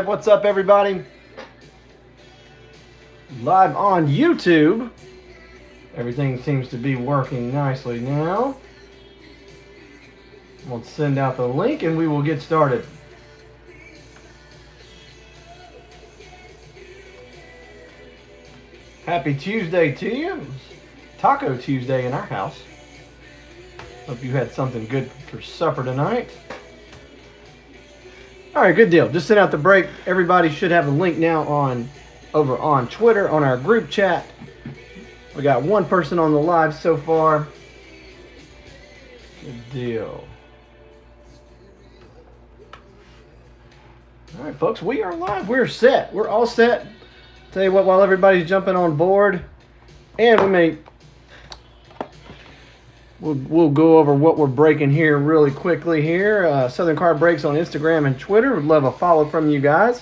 live. What's up, everybody? Live on YouTube. Everything seems to be working nicely now. We'll send out the link and we will get started. Happy Tuesday to you. It was Taco Tuesday in our house. Hope you had something good for supper tonight. All right, good deal. Just sent out the break. Everybody should have a link now over on Twitter on our group chat. We got one person on the live so far. Good deal. All right, folks, we are live. We're set. We're all set. Tell you what, while everybody's jumping on board, and we'll go over what we're breaking here really quickly here. Southern Card Breaks on Instagram and Twitter. Would love a follow from you guys.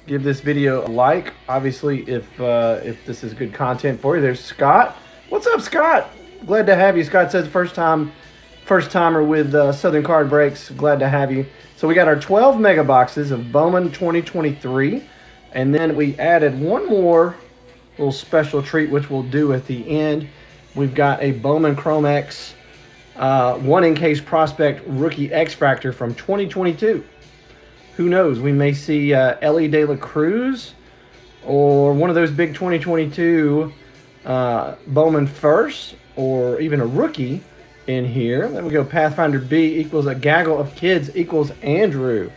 Give this video a like. Obviously, if this is good content for you. There's Scott. What's up, Scott? Glad to have you. Scott says first timer with Southern Card Breaks. Glad to have you. So we got our 12 mega boxes of Bowman 2023, and then we added one more little special treat, which we'll do at the end. We've got a Bowman Chrome X 1-in-case prospect rookie X Factor from 2022. Who knows? We may see Ellie De La Cruz or one of those big 2022 Bowman first, or even a rookie in here. Then we go Pathfinder B equals a gaggle of kids equals Andrew.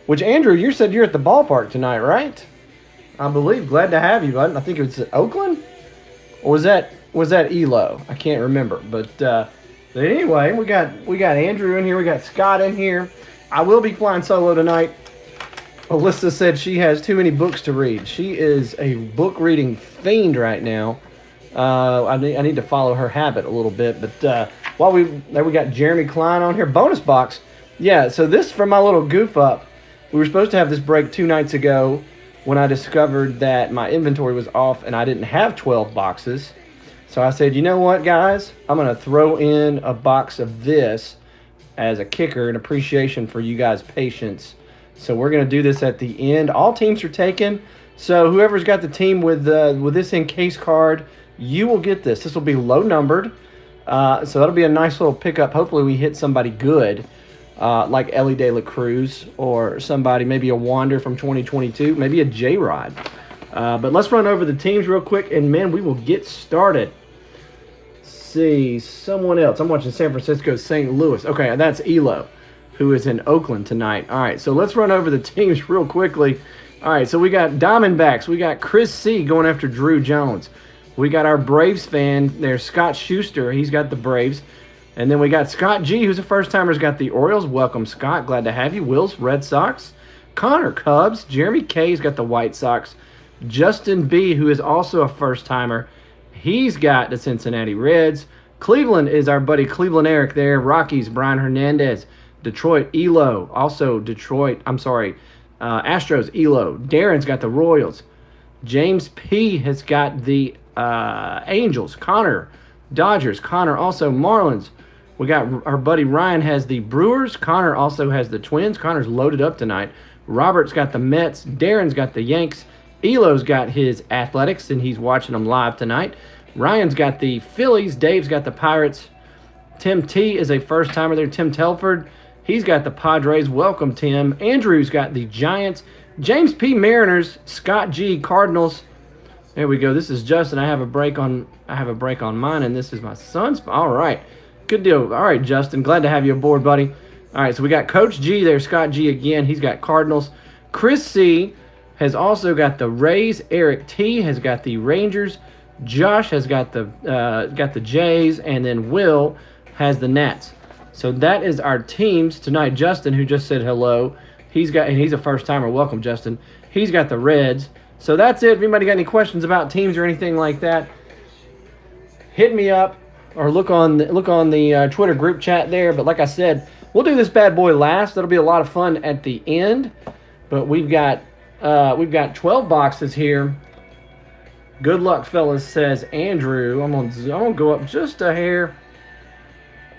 Which, Andrew, you said you're at the ballpark tonight, right? I believe. Glad to have you, bud. I think it was Oakland? Or was that Elo? I can't remember. But anyway, we got Andrew in here. We got Scott in here. I will be flying solo tonight. Alyssa said she has too many books to read. She is a book reading fiend right now. I need to follow her habit a little bit. But there we got Jeremy Klein on here. Bonus box. Yeah, so this from my little goof up. We were supposed to have this break 2 nights ago when I discovered that my inventory was off and I didn't have 12 boxes. So I said, you know what, guys? I'm going to throw in a box of this as a kicker in appreciation for you guys' patience. So we're going to do this at the end. All teams are taken. So whoever's got the team with this in-case card, you will get this. This will be low numbered. So that'll be a nice little pickup. Hopefully we hit somebody good. Like Ellie De La Cruz or somebody, maybe a Wander from 2022, maybe a J-Rod. But let's run over the teams real quick, and, man, we will get started. See, someone else. I'm watching San Francisco, St. Louis. Okay, that's Elo, who is in Oakland tonight. All right, so let's run over the teams real quickly. All right, so we got Diamondbacks. We got Chris C. going after Drew Jones. We got our Braves fan there, Scott Schuster. He's got the Braves. And then we got Scott G, who's a first-timer, has got the Orioles. Welcome, Scott. Glad to have you. Will's Red Sox. Connor, Cubs. Jeremy K's got the White Sox. Justin B, who is also a first-timer, he's got the Cincinnati Reds. Cleveland is our buddy Cleveland Eric there. Rockies, Brian Hernandez. Detroit, Elo. Also Astros, Elo. Darren's got the Royals. James P has got the Angels. Connor, Dodgers. Connor also Marlins. We got our buddy Ryan has the Brewers. Connor also has the Twins. Connor's loaded up tonight. Robert's got the Mets. Darren's got the Yanks. Elo's got his Athletics, and he's watching them live tonight. Ryan's got the Phillies. Dave's got the Pirates. Tim T is a first-timer there. Tim Telford, he's got the Padres. Welcome, Tim. Andrew's got the Giants. James P. Mariners. Scott G. Cardinals. There we go. This is Justin. I have a break on mine, and this is my son's. All right. Good deal. All right, Justin. Glad to have you aboard, buddy. All right, so we got Coach G there, Scott G again. He's got Cardinals. Chris C has also got the Rays. Eric T has got the Rangers. Josh has got the Jays, and then Will has the Nats. So that is our teams tonight. Justin, who just said hello, he's a first-timer. Welcome, Justin. He's got the Reds. So that's it. If anybody got any questions about teams or anything like that, hit me up or look on the Twitter group chat there. But like I said, we'll do this bad boy last. That'll be a lot of fun at the end. But we've got 12 boxes here. Good luck, fellas, says Andrew. I'm gonna go up just a hair.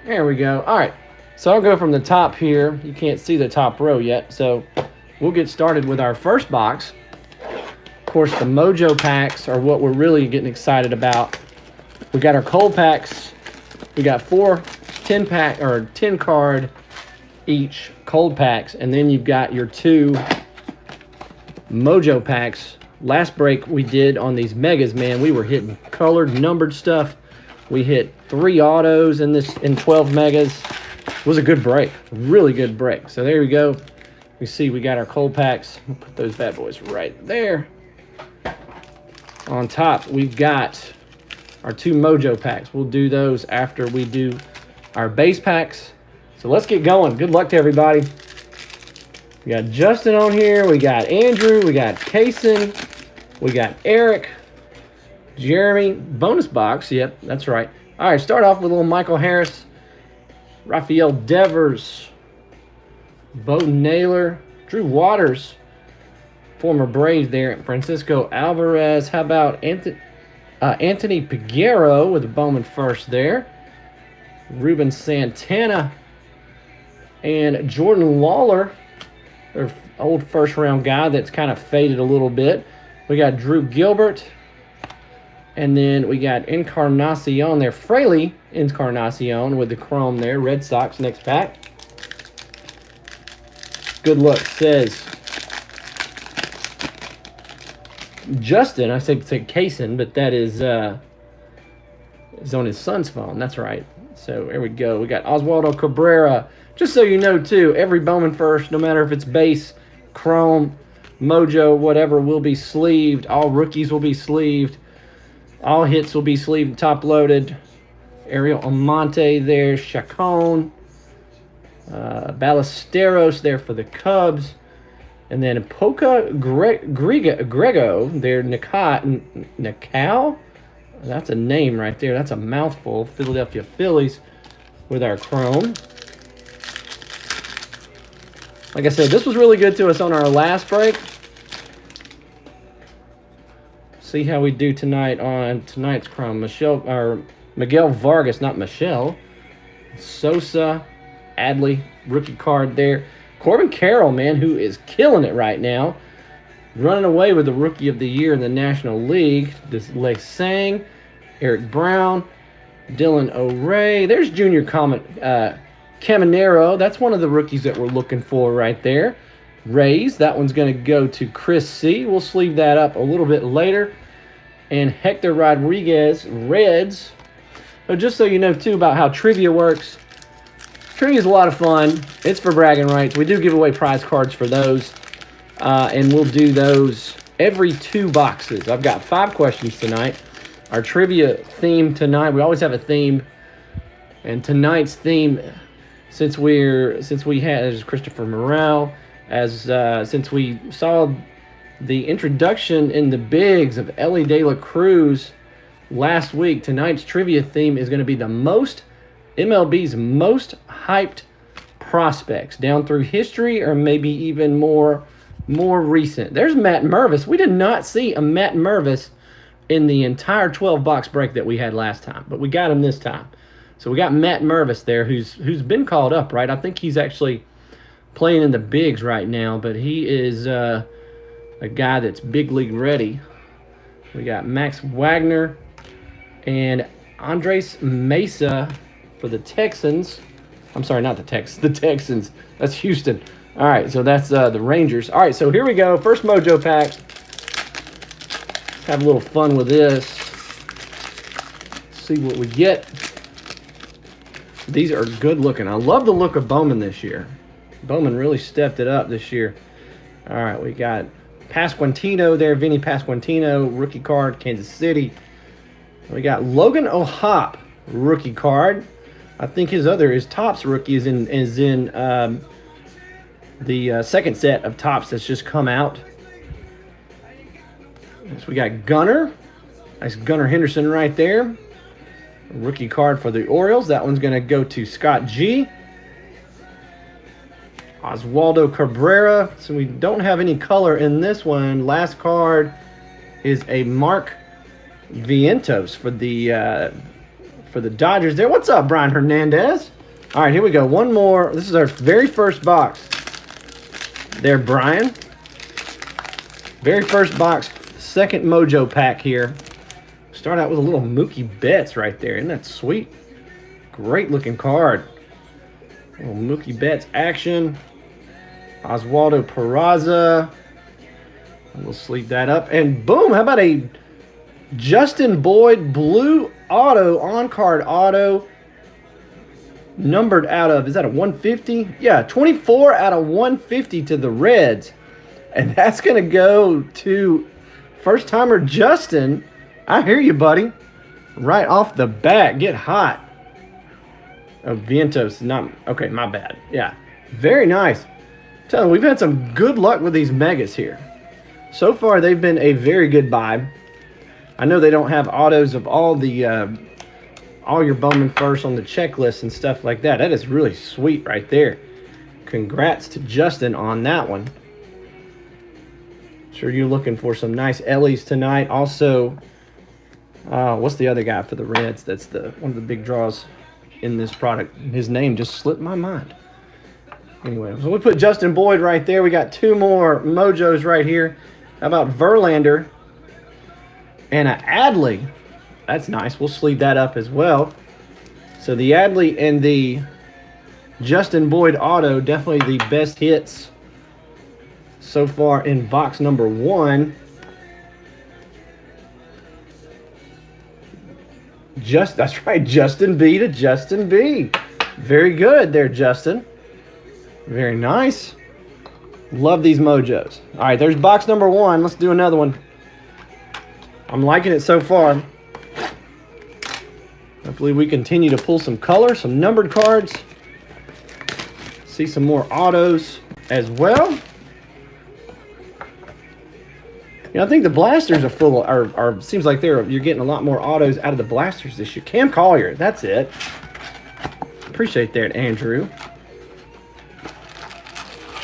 There we go. All right. So I'll go from the top here. You can't see the top row yet. So we'll get started with our first box. Of course, the Mojo packs are what we're really getting excited about. We got our cold packs. We got 4 10-pack or 10-card each cold packs, and then you've got your 2 Mojo packs. Last break we did on these megas, man, we were hitting colored, numbered stuff. We hit 3 autos in 12 megas. It was a good break, really good break. So there we go. You see we got our cold packs. We'll put those bad boys right there. On top, we've got our 2 Mojo packs. We'll do those after we do our base packs. So let's get going. Good luck to everybody. We got Justin on here. We got Andrew. We got Kaysen. We got Eric. Jeremy. Bonus box. Yep, that's right. All right, start off with a little Michael Harris. Rafael Devers. Bo Naylor. Drew Waters. Former Braves there. Francisco Alvarez. How about Anthony Peguero with a Bowman first there. Ruben Santana. And Jordan Lawler, their old first-round guy that's kind of faded a little bit. We got Drew Gilbert. And then we got Encarnacion there. Fraley Encarnacion with the chrome there. Red Sox next pack. Good luck, says Justin. I say Kaysen, but that is on his son's phone. That's right. So there we go. We got Oswaldo Cabrera. Just so you know, too, every Bowman first, no matter if it's base, chrome, Mojo, whatever, will be sleeved. All rookies will be sleeved. All hits will be sleeved, top-loaded. Ariel Almonte there. Chacon. Ballesteros there for the Cubs. And then Poca Grego there. Nicao. That's a name right there. That's a mouthful. Philadelphia Phillies with our chrome. Like I said, this was really good to us on our last break. See how we do tonight on tonight's chrome. Miguel Vargas, not Michelle. Sosa, Adley, rookie card there. Corbin Carroll, man, who is killing it right now. Running away with the Rookie of the Year in the National League. This Lei Sang, Eric Brown, Dylan O'Ray. There's Junior Caminero. That's one of the rookies that we're looking for right there. Rays. That one's going to go to Chris C. We'll sleeve that up a little bit later. And Hector Rodriguez, Reds. So just so you know, too, about how trivia works. Trivia is a lot of fun. It's for bragging rights. We do give away prize cards for those. And we'll do those every 2 boxes. I've got 5 questions tonight. Our trivia theme tonight, we always have a theme. And tonight's theme, since we had Christopher Morel, since we saw the introduction in the bigs of Ellie De La Cruz last week, tonight's trivia theme is going to be the MLB's most hyped prospects down through history, or maybe even more recent. There's Matt Mervis. We did not see a Matt Mervis in the entire 12-box break that we had last time, but we got him this time. So we got Matt Mervis there, who's been called up, right? I think he's actually playing in the bigs right now, but he is a guy that's big league ready. We got Max Wagner and Andres Mesa for the Texans. I'm sorry, not the Texans. The Texans. That's Houston. All right, so that's the Rangers. All right, so here we go. First Mojo pack. Let's have a little fun with this. See what we get. These are good looking. I love the look of Bowman this year. Bowman really stepped it up this year. All right, we got Pasquantino there. Vinny Pasquantino, rookie card, Kansas City. We got Logan O'Hoppe, rookie card. I think his Topps rookie is in the second set of Topps that's just come out. So we got Gunnar. Nice Gunnar Henderson right there. Rookie card for the Orioles. That one's going to go to Scott G. Oswaldo Cabrera. So we don't have any color in this one. Last card is a Mark Vientos for the Dodgers there. What's up, Brian Hernandez? All right, here we go. One more. This is our very first box. There, Brian. Very first box, second Mojo pack here. Start out with a little Mookie Betts right there. Isn't that sweet? Great looking card. A little Mookie Betts action. Oswaldo Peraza. We'll sleeve that up. And boom, how about a Justin Boyd blue auto, on-card auto. Numbered out of, is that a 150? Yeah, 24 out of 150 to the Reds. And that's going to go to first-timer Justin. I hear you, buddy. Right off the bat, get hot. Oh, Vientos, not, okay, my bad. Yeah, very nice. Tell you, we've had some good luck with these megas here. So far, they've been a very good buy. I know they don't have autos of all the all your Bowman first on the checklist and stuff like that. That is really sweet right there. Congrats to Justin on that one. Sure you're looking for some nice Ellies tonight. Also, what's the other guy for the Reds? That's one of the big draws in this product. His name just slipped my mind. Anyway, so we put Justin Boyd right there. We got two more Mojos right here. How about Verlander and an Adley? That's nice. We'll sleeve that up as well. So the Adley and the Justin Boyd auto, definitely the best hits so far in box number 1. That's right, Justin B to Justin B. Very good there, Justin. Very nice. Love these Mojos. All right, there's box number 1. Let's do another one. I'm liking it so far. Hopefully we continue to pull some color, some numbered cards. See some more autos as well. You know, I think the blasters are full of, seems like you're getting a lot more autos out of the blasters this year. Cam Collier, that's it. Appreciate that, Andrew.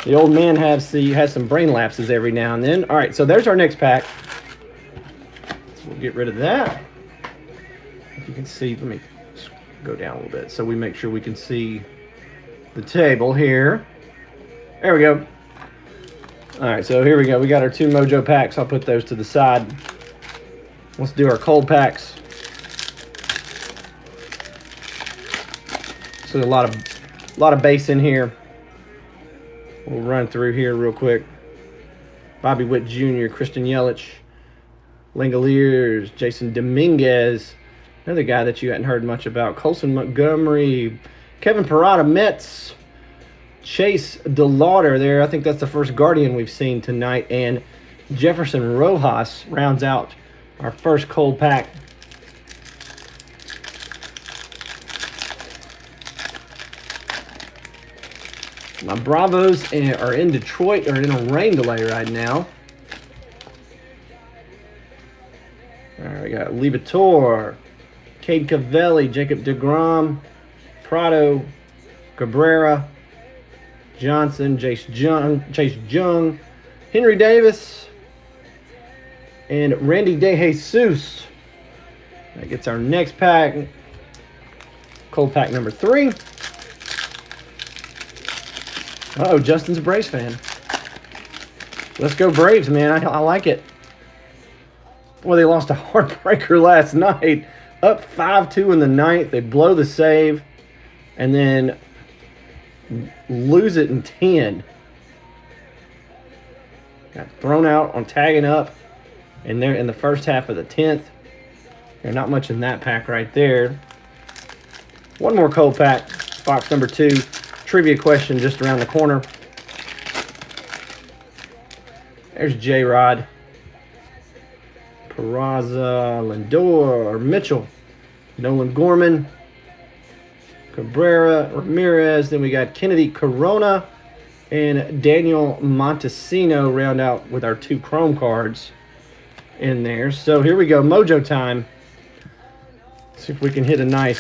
The old man has some brain lapses every now and then. All right, so there's our next pack. So we'll get rid of that. If you can see, let me go down a little bit so we make sure we can see the table here. There we go. All right, so here we go. We got our 2 Mojo packs. I'll put those to the side. Let's do our cold packs. So a lot of base in here. We'll run through here real quick. Bobby Witt Jr., Christian Yelich, Langoliers, Jason Dominguez, another guy that you hadn't heard much about, Colson Montgomery, Kevin Parada, Mets, Chase DeLauder there. I think that's the first Guardian we've seen tonight. And Jefferson Rojas rounds out our first cold pack. My Bravos are in Detroit, are in a rain delay right now. All right, we got Liberatore, Cade Cavelli, Jacob deGrom, Prado, Cabrera, Johnson, Chase Jung, Henry Davis, and Randy DeJesus. That gets our next pack. Cold pack number 3. Uh-oh, Justin's a Braves fan. Let's go Braves, man. I like it. Boy, they lost a heartbreaker last night. Up 5-2 in the 9th. They blow the save and then lose it in 10. Got thrown out on tagging up and they're in the first half of the 10th. There's not much in that pack right there. One more cold pack, box number 2. Trivia question just around the corner. There's J-Rod, Peraza, Lindor, Mitchell, Nolan Gorman, Cabrera, Ramirez. Then we got Kennedy Corona and Daniel Montesino round out with our 2 Chrome cards in there. So here we go, Mojo time. See if we can hit another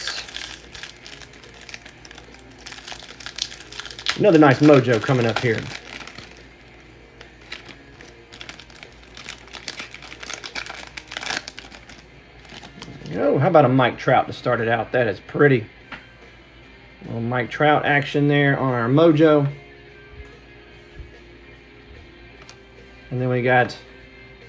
nice Mojo coming up here. Oh, how about a Mike Trout to start it out? That is pretty. A little Mike Trout action there on our Mojo. And then we got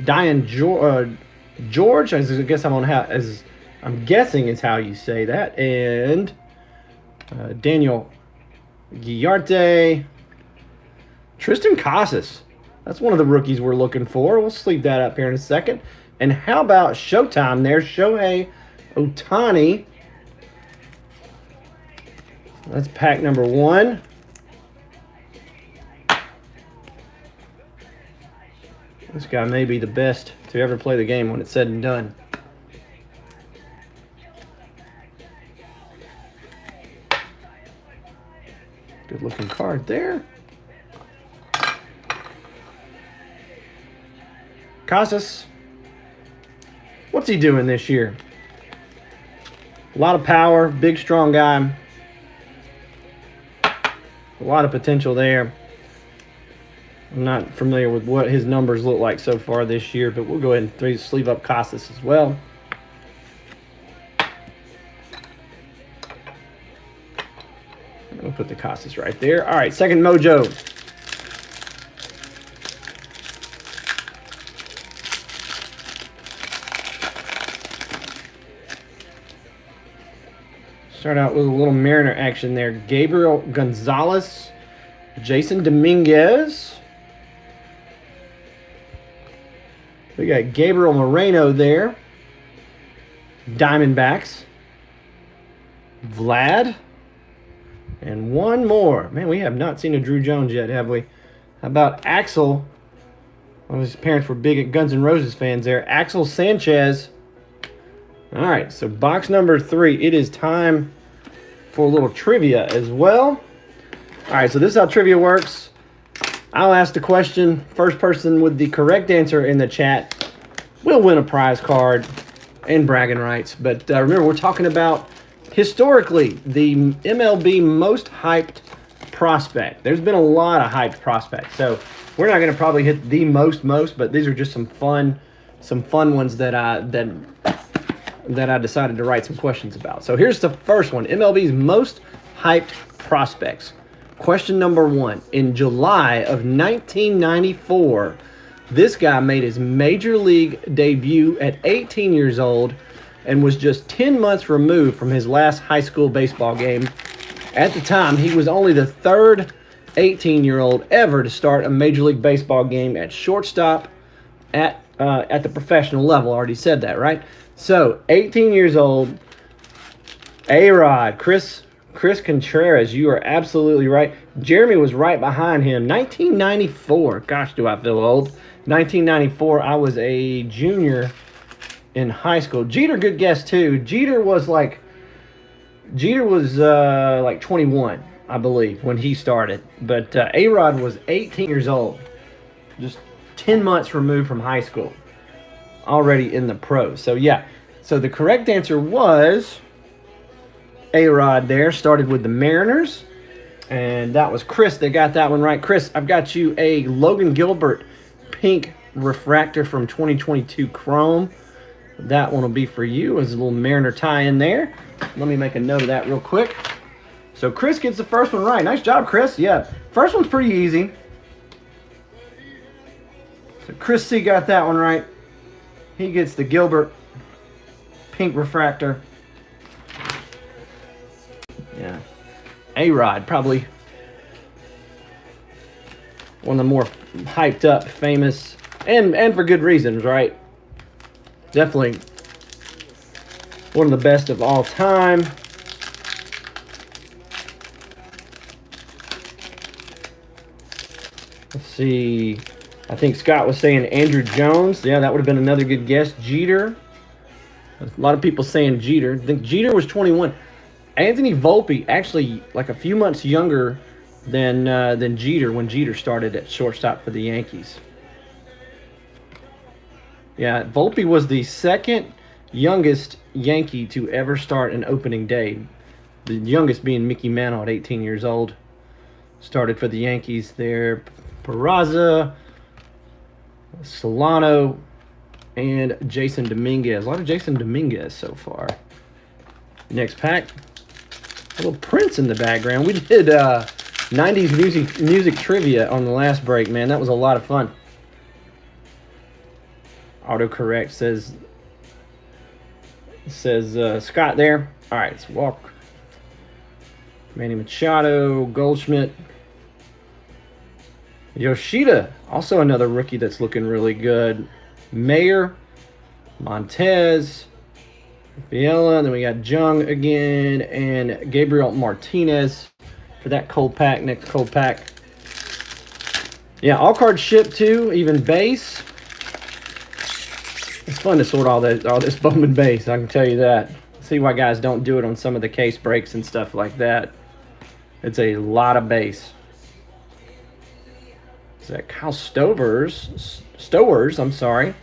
Diane George, as I guess I'm guessing is how you say that, and Daniel Guillarte, Tristan Casas. That's one of the rookies we're looking for. We'll sleeve that up here in a second. And how about Showtime there? Shohei Ohtani. That's pack number 1. This guy may be the best to ever play the game when it's said and done. Good looking card there. Casas. What's he doing this year? A lot of power, big, strong guy. A lot of potential there. I'm not familiar with what his numbers look like so far this year, but we'll go ahead and sleeve up Casas as well. We'll put the Casas right there. All right, second mojo. Start out with a little Mariner action there. Gabriel Gonzalez, Jason Dominguez. We got Gabriel Moreno there. Diamondbacks. Vlad. And one more. Man, we have not seen a Drew Jones yet, have we? How about Axel? Well, his parents were big Guns N' Roses fans there. Axel Sanchez. All right, so box number 3. It is time for a little trivia as well. All right, so this is how trivia works. I'll ask the question. First person with the correct answer in the chat will win a prize card and bragging rights. But remember, we're talking about historically the MLB most hyped prospect. There's been a lot of hyped prospects, so we're not going to probably hit the most, but these are just some fun ones that I decided to write some questions about. So here's the first one: MLB's most hyped prospects. Question number 1. In July of 1994, this guy made his major league debut at 18 years old and was just 10 months removed from his last high school baseball game. At the time, he was only the third 18-year-old ever to start a Major League Baseball game at shortstop at the professional level. I already said that, right? So, 18 years old, A-Rod, Chris Contreras, you are absolutely right. Jeremy was right behind him. 1994. Gosh, do I feel old. 1994, I was a junior in high school. Jeter, good guess too. Jeter was like 21, I believe, when he started. But A-Rod was 18 years old, just 10 months removed from high school, already in the pros. So yeah, so the correct answer was A-Rod there. Started with the Mariners, and that was Chris that got that one right. Chris, I've got you a Logan Gilbert pink refractor from 2022 Chrome. That one will be for you as a little Mariner tie in there. Let me make a note of that real quick. So Chris gets the first one right. Nice job, Chris. Yeah, first one's pretty easy. So Chris C got that one right. He gets the Gilbert pink refractor. Yeah. A-Rod, probably one of the more hyped up, famous, and for good reasons, right? Definitely one of the best of all time. Let's see. I think Scott was saying Andrew Jones. Yeah, that would have been another good guess. Jeter. A lot of people saying Jeter. I think Jeter was 21. Anthony Volpe, actually like a few months younger than Jeter when Jeter started at shortstop for the Yankees. Yeah, Volpe was the second youngest Yankee to ever start an opening day. The youngest being Mickey Mantle at 18 years old. Started for the Yankees there. Peraza, Solano, and Jason Dominguez. A lot of Jason Dominguez so far. Next pack. A little Prince in the background. We did 90s music trivia on the last break, man. That was a lot of fun. Autocorrect says Scott there. All right, let's walk. Manny Machado, Goldschmidt. Yoshida, also another rookie that's looking really good. Mayer, Montez, Biela, then we got Jung again, and Gabriel Martinez for that cold pack, next cold pack. Yeah, all cards shipped too, even base. It's fun to sort all this Bowman base, I can tell you that. See why guys don't do it on some of the case breaks and stuff like that. It's a lot of base. Is that Kyle Stowers, I'm sorry.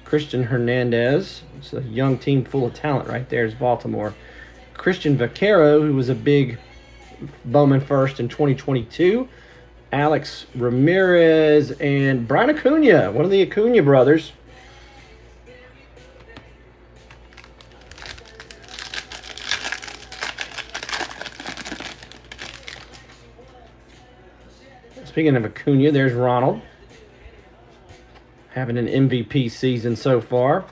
Christian Hernandez. It's a young team full of talent right there is Baltimore. Christian Vaquero, who was a big Bowman first in 2022. Alex Ramirez and Brian Acuna, one of the Acuna brothers. Speaking of Acuna, there's Ronald. Having an MVP season so far.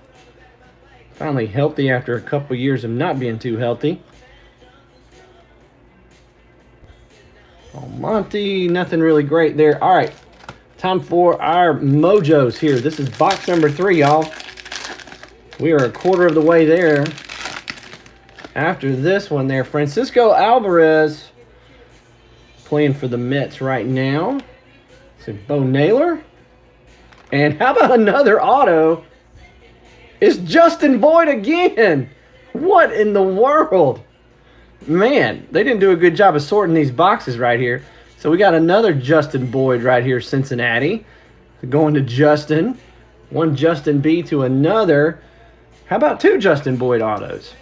Finally healthy after a couple years of not being too healthy. Monty, nothing really great there. All right, time for our mojos here. This is box number 3, y'all. We are a quarter of the way there. After this one there, Francisco Alvarez playing for the Mets right now. So Bo Naylor. And how about another auto? It's Justin Boyd again. What in the world? Man, they didn't do a good job of sorting these boxes right here. So we got another Justin Boyd right here, Cincinnati. Going to Justin. One Justin B to another. How about 2 Justin Boyd autos?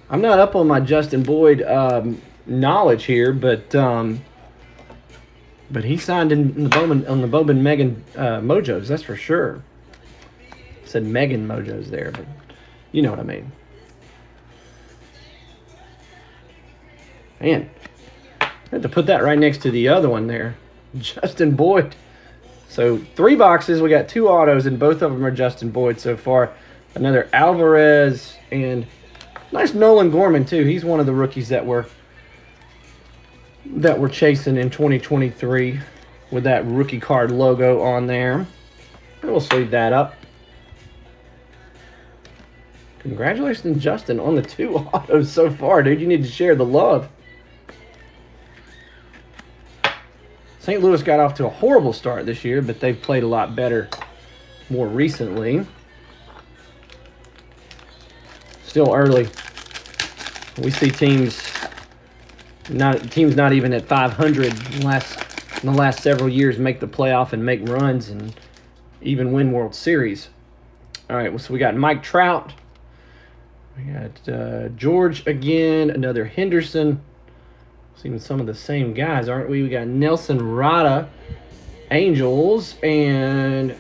I'm not up on my Justin Boyd knowledge here, but he signed in the Bowman on the Bowman Megan Mojos, that's for sure. Said Megan Mojos there, but you know what I mean. Man, I had to put that right next to the other one there, Justin Boyd. So 3 boxes, we got 2 autos, and both of them are Justin Boyd so far. Another Alvarez and nice Nolan Gorman too. He's one of the rookies that we're chasing in 2023 with that rookie card logo on there. We'll sleeve that up. Congratulations, Justin, on the 2 autos so far, dude. You need to share the love. St. Louis got off to a horrible start this year, but they've played a lot better more recently. Still early. We see teams not even at 500 in the last several years make the playoff and make runs and even win World Series. All right, so we got Mike Trout. We got George again, another Henderson. Seeing some of the same guys, aren't we? We got Nelson Rada, Angels, and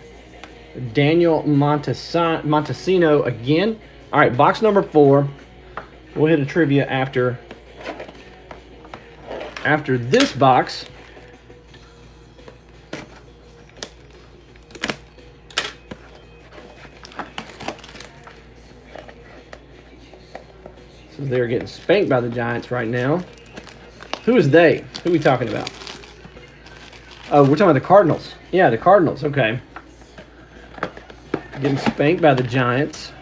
Daniel Montesino again. All right, box number 4. We'll hit a trivia after this box. So they're getting spanked by the Giants right now. Who is they? Who are we talking about? Oh, we're talking about the Cardinals. Yeah, the Cardinals. Okay. Getting spanked by the Giants.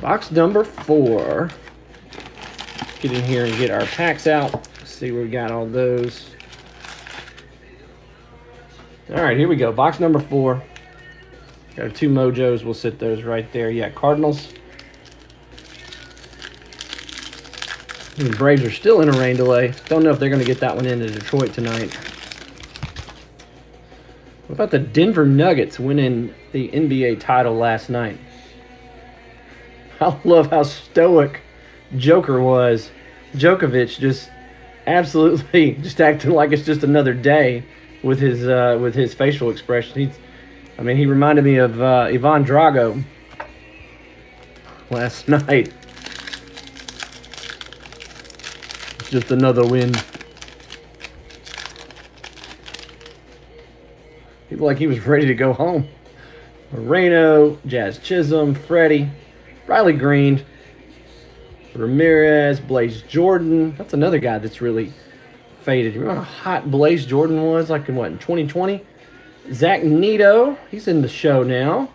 Box number 4. Get in here and get our packs out. See where we got all those. All right, here we go. Box number 4. Got our 2 Mojos. We'll sit those right there. Yeah, Cardinals. The Braves are still in a rain delay. Don't know if they're going to get that one into Detroit tonight. What about the Denver Nuggets winning the NBA title last night? I love how stoic Joker was. Djokovic just absolutely just acting like it's just another day with his facial expression. He reminded me of Ivan Drago last night. It's just another win. He looked like he was ready to go home. Moreno, Jazz Chisholm, Freddie, Riley Green, Ramirez, Blaze Jordan. That's another guy that's really faded. You remember how hot Blaze Jordan was, like in 2020? Zach Neto, he's in the show now.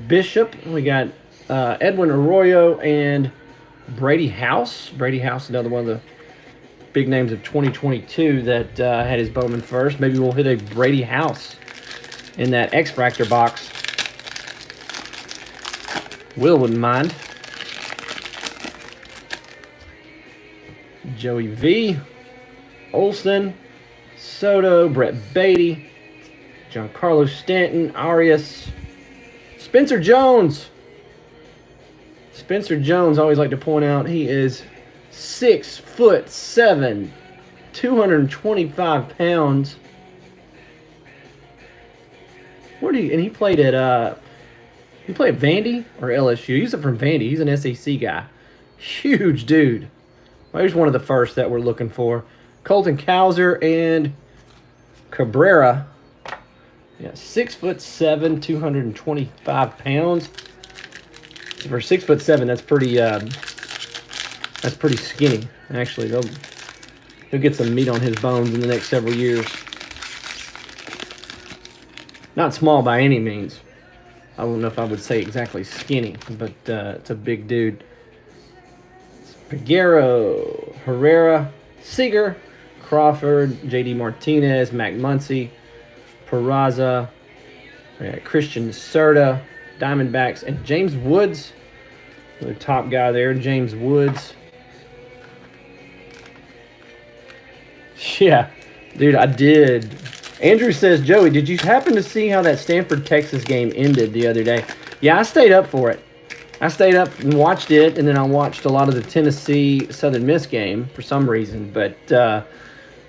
Bishop, we got Edwin Arroyo and Brady House. Brady House, another one of the big names of 2022 that had his Bowman first. Maybe we'll hit a Brady House in that X-Fractor box. Will wouldn't mind. Joey V, Olson, Soto, Brett Beatty, Giancarlo Stanton, Arias, Spencer Jones. Spencer Jones, I always like to point out, he is 6'7", 225 pounds. Where do you? And he played at Vandy or LSU. He's from Vandy. He's an SEC guy. Huge dude. Well, here's one of the first that we're looking for. Colton Cowser and Cabrera. Yeah, 6'7", 225 pounds. For 6'7", that's pretty skinny. Actually, he'll get some meat on his bones in the next several years. Not small by any means. I don't know if I would say exactly skinny, but it's a big dude. Peguero, Herrera, Seager, Crawford, J.D. Martinez, Mac Muncy, Peraza, Christian Serta, Diamondbacks, and James Woods, the top guy there, James Woods. Yeah, dude, I did. Andrew says, Joey, did you happen to see how that Stanford-Texas game ended the other day? Yeah, I stayed up for it. I stayed up and watched it, and then I watched a lot of the Tennessee-Southern Miss game for some reason. But,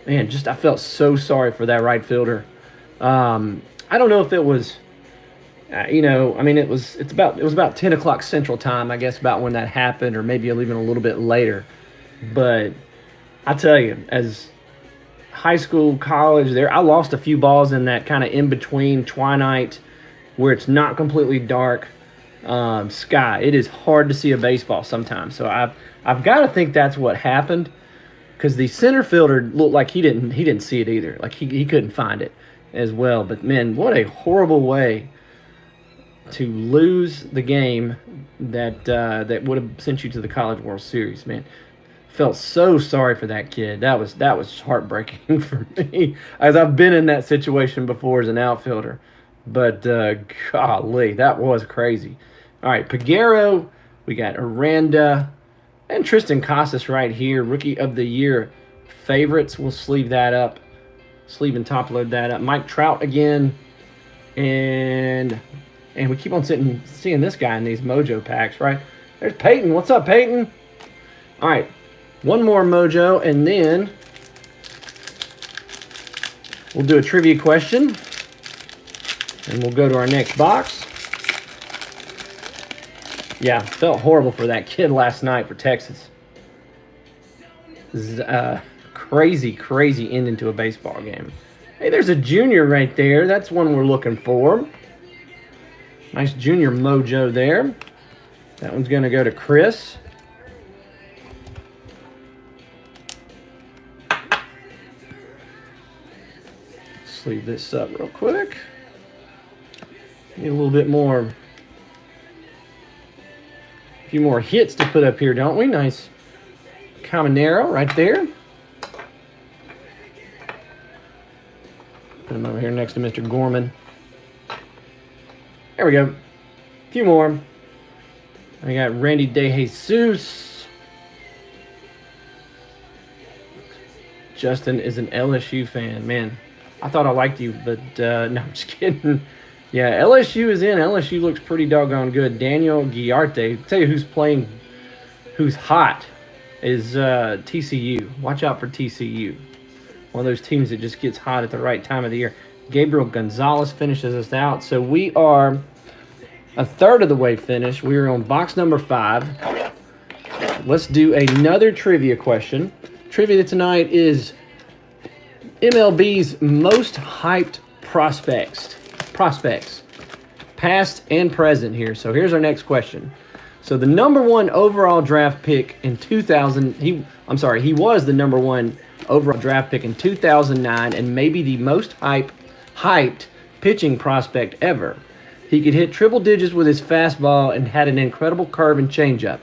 man, I felt so sorry for that right fielder. I don't know if it was, it was about 10 o'clock Central Time, I guess, about when that happened, or maybe even a little bit later. But I tell you, as high school, college, I lost a few balls in that kind of in-between twilight where it's not completely dark sky. It is hard to see a baseball sometimes. So I've got to think that's what happened, because the center fielder looked like he didn't see it either. Like he couldn't find it as well. But man, what a horrible way to lose the game that would have sent you to the College World Series, man. Felt so sorry for that kid. That was heartbreaking for me, as I've been in that situation before as an outfielder. But golly, that was crazy. All right, Peguero, we got Aranda, and Tristan Casas right here, Rookie of the Year favorites. We'll sleeve that up, sleeve and top load that up. Mike Trout again, and we keep on seeing this guy in these Mojo packs, right? There's Peyton. What's up, Peyton? All right. One more Mojo, and then we'll do a trivia question, and we'll go to our next box. Yeah, felt horrible for that kid last night for Texas. Crazy ending to a baseball game. Hey, there's a junior right there. That's one we're looking for. Nice junior Mojo there. That one's going to go to Chris. Sleeve this up real quick. Need a little bit more, a few more hits to put up here, don't we? Nice Caminero right there. Put him over here next to Mr. Gorman. There we go. A few more. I got Randy DeJesus. Justin is an LSU fan. Man, I thought I liked you, but no, I'm just kidding. Yeah, LSU is in. LSU looks pretty doggone good. Daniel Guiarte. Tell you who's hot is TCU. Watch out for TCU. One of those teams that just gets hot at the right time of the year. Gabriel Gonzalez finishes us out. So we are a third of the way finished. We are on box number 5. Let's do another trivia question. Trivia tonight is MLB's most hyped prospects, past and present here. So here's our next question. So the number 1 overall draft pick in 2000, he was the number 1 overall draft pick in 2009 and maybe the most hyped pitching prospect ever. He could hit triple digits with his fastball and had an incredible curve and changeup.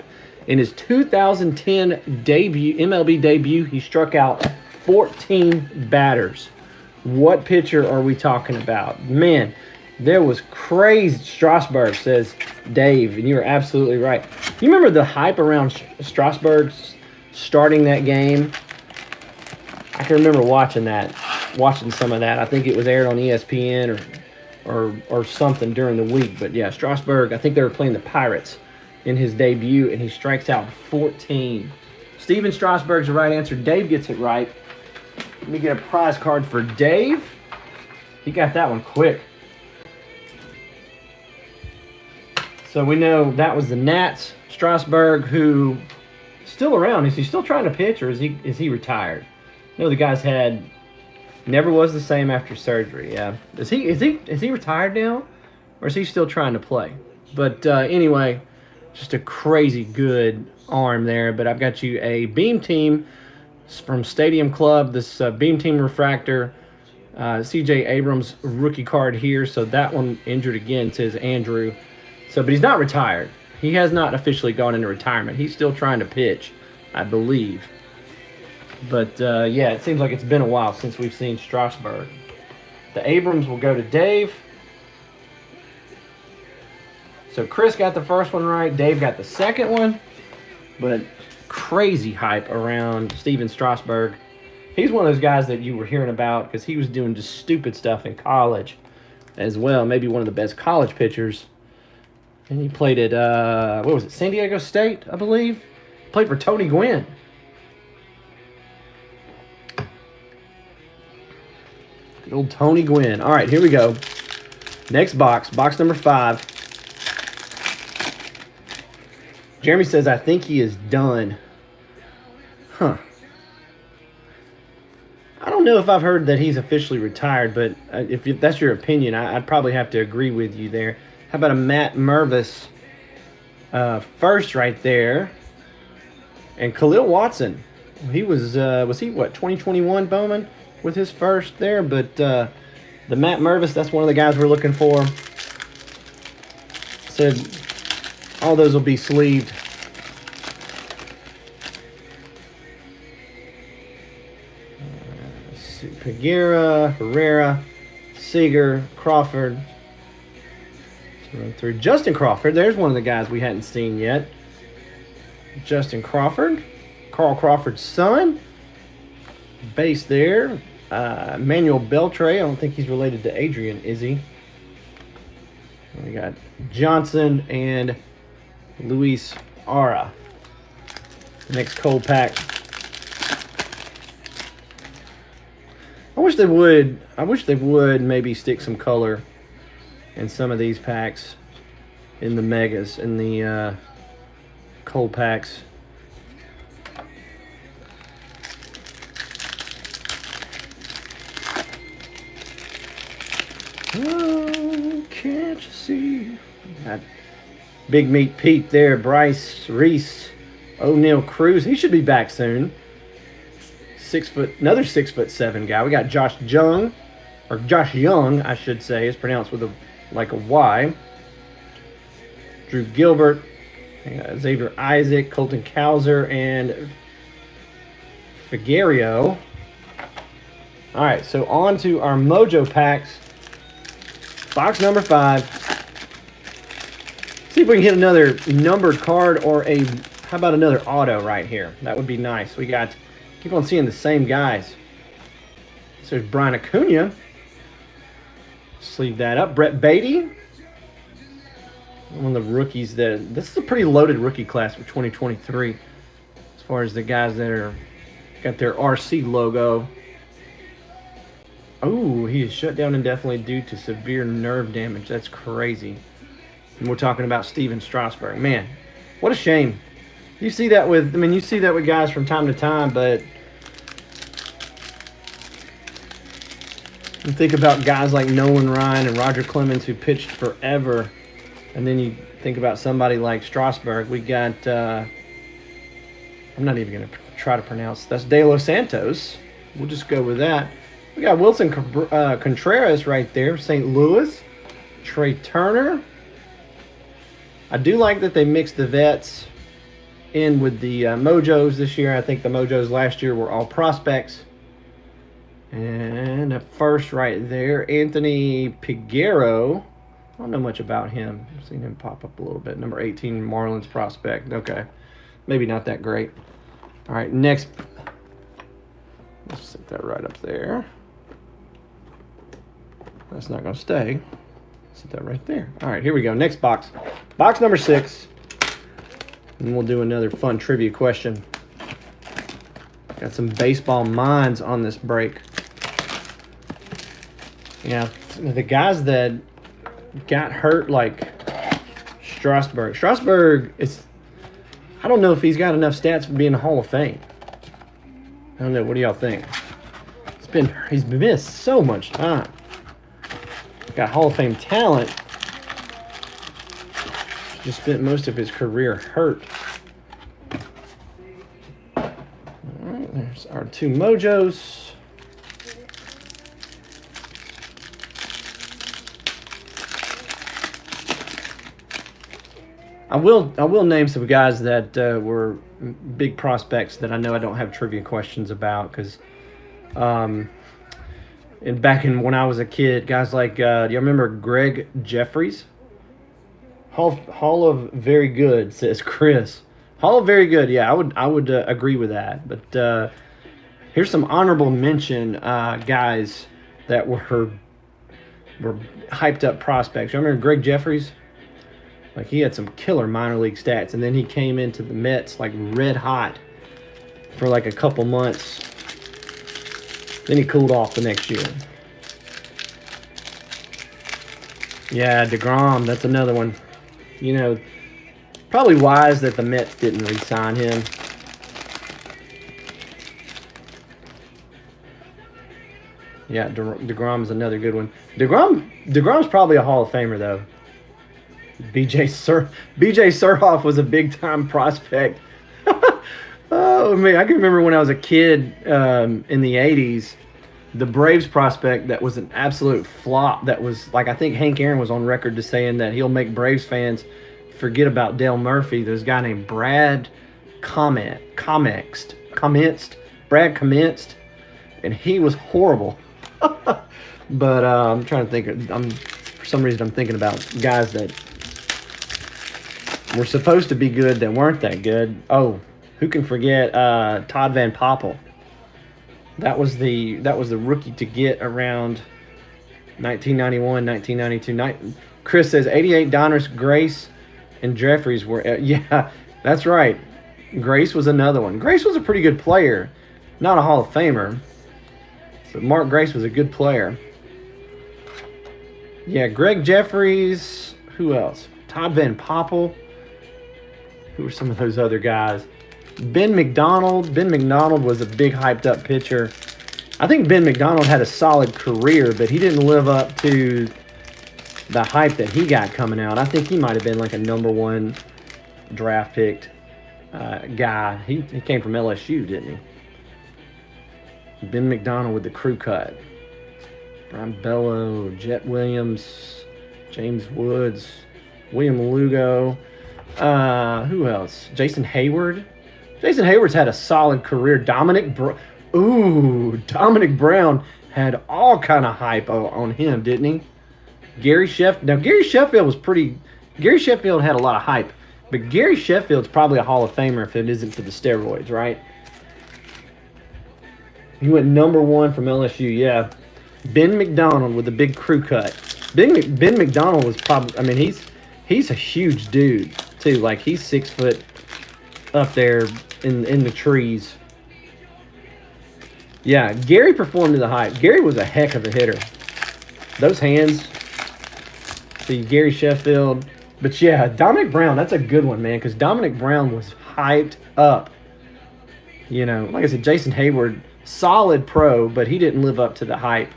In his 2010 MLB debut, he struck out 14 batters. What pitcher are we talking about? Man, there was crazy. Strasburg, says Dave, and you're absolutely right. You remember the hype around Strasburg starting that game? I can remember watching some of that. I think it was aired on ESPN or something during the week. But yeah, Strasburg, I think they were playing the Pirates in his debut, and he strikes out 14. Steven Strasburg's the right answer. Dave gets it right. Let me get a prize card for Dave. He got that one quick. So we know that was the Nats. Strasburg, who is still around. Is he still trying to pitch, or is he retired? I know the guy's never was the same after surgery. Yeah, is he retired now, or is he still trying to play? But anyway, just a crazy good arm there. But I've got you a Beam Team from Stadium Club. This Beam Team refractor, C.J. Abrams rookie card here. So that one injured again, says Andrew. So, but he's not retired. He has not officially gone into retirement. He's still trying to pitch, I believe. But yeah, it seems like it's been a while since we've seen Strasburg. The Abrams will go to Dave. So Chris got the first one right. Dave got the second one. But crazy hype around Steven Strasburg. He's one of those guys that you were hearing about because he was doing just stupid stuff in college as well. Maybe one of the best college pitchers. And he played at, San Diego State, I believe. Played for Tony Gwynn. Good old Tony Gwynn. All right, here we go. Next box, box number 5. Jeremy says, I think he is done. Huh. I don't know if I've heard that he's officially retired, but if that's your opinion, I'd probably have to agree with you there. How about a Matt Mervis first right there? And Khalil Watson. He was he, 2021 Bowman with his first there? But the Matt Mervis, that's one of the guys we're looking for. Said all those will be sleeved. Peguera, Herrera, Seager, Crawford. Run through Justin Crawford. There's one of the guys we hadn't seen yet. Justin Crawford, Carl Crawford's son. Base there. Manuel Beltre. I don't think he's related to Adrian, is he? We got Johnson and Luis Ara. Next cold pack. I wish they would maybe stick some color in some of these packs, in the megas, in the cold packs. Oh, can't you see? Got Big Meat Pete there, Bryce Reese, O'Neal Cruz. He should be back soon. Another 6'7" guy. We got Josh Young, I should say. It's pronounced with a Y. Drew Gilbert, Xavier Isaac, Colton Cowser, and Figueroa. All right, so on to our Mojo packs. Box number 5. See if we can hit another numbered card or how about another auto right here? That would be nice. We got, keep on seeing the same guys. So there's Brian Acuna. Sleeve that up. Brett Beatty. One of the rookies this is a pretty loaded rookie class for 2023. As far as the guys that got their RC logo. Oh, he is shut down indefinitely due to severe nerve damage. That's crazy. And we're talking about Steven Strasburg. Man, what a shame. You see that with guys from time to time, but You think about guys like Nolan Ryan and Roger Clemens who pitched forever, and then you think about somebody like Strasburg. We got, I'm not even going to try to pronounce, that's De Los Santos. We'll just go with that. We got Wilson Contreras right there, St. Louis. Trey Turner. I do like that they mixed the vets in with the Mojos this year. I think the Mojos last year were all prospects. And at first right there, Anthony Piguero. I don't know much about him. I've seen him pop up a little bit. Number 18, Marlins prospect. Okay. Maybe not that great. All right, next. Let's set that right up there. That's not going to stay. Set that right there. All right, here we go. Next box. Box number 6. And we'll do another fun trivia question. Got some baseball minds on this break. Yeah, the guys that got hurt like Strasburg. Strasburg is, I don't know if he's got enough stats for being in the Hall of Fame. I don't know. What do y'all think? He's missed so much time. Got Hall of Fame talent. Just spent most of his career hurt. All right, there's our 2 Mojos. I will name some guys that were big prospects that I know I don't have trivia questions about because, and back in when I was a kid, guys like do you remember Greg Jeffries? Hall of Very Good, says Chris. Hall of Very Good, yeah, I would agree with that. But here's some honorable mention guys that were hyped up prospects. You remember Greg Jeffries? Like, he had some killer minor league stats, and then he came into the Mets like red hot for like a couple months. Then he cooled off the next year. Yeah, DeGrom, that's another one. You know, probably wise that the Mets didn't re-sign him. Yeah, DeGrom is another good one. DeGrom's probably a Hall of Famer, though. BJ Surhoff was a big-time prospect. Oh, man, I can remember when I was a kid in the 80s, the Braves prospect that was an absolute flop. That was, like, I think Hank Aaron was on record to saying that he'll make Braves fans forget about Dale Murphy. There's a guy named Brad Commenced, and he was horrible. But I'm trying to think. For some reason, I'm thinking about guys that were supposed to be good that weren't that good. Oh, who can forget Todd Van Poppel? That was the rookie to get around 1991, 1992. Chris says 88 Donruss, Grace, and Jeffries were. Yeah, that's right. Grace was another one. Grace was a pretty good player, not a Hall of Famer, but Mark Grace was a good player. Yeah, Greg Jeffries. Who else? Todd Van Poppel. Who were some of those other guys? Ben McDonald. Ben McDonald was a big hyped up pitcher. I think Ben McDonald had a solid career, but he didn't live up to the hype that he got coming out. I think he might have been like a number 1 draft picked guy. He came from LSU, didn't he? Ben McDonald with the crew cut. Brian Bello, Jet Williams, James Woods, William Lugo. Who else? Jason Hayward. Jason Hayward's had a solid career. Dominic Brown had all kind of hype on him, didn't he? Gary Sheffield. Now, Gary Sheffield had a lot of hype, but Gary Sheffield's probably a Hall of Famer if it isn't for the steroids, right? He went number 1 from LSU, yeah. Ben McDonald with the big crew cut. Ben McDonald was probably, I mean, he's a huge dude, too. Like, he's 6 foot up there in the trees. Yeah, Gary performed to the hype. Gary was a heck of a hitter. Those hands. See, Gary Sheffield. But, yeah, Dominic Brown, that's a good one, man, because Dominic Brown was hyped up. You know, like I said, Jason Hayward, solid pro, but he didn't live up to the hype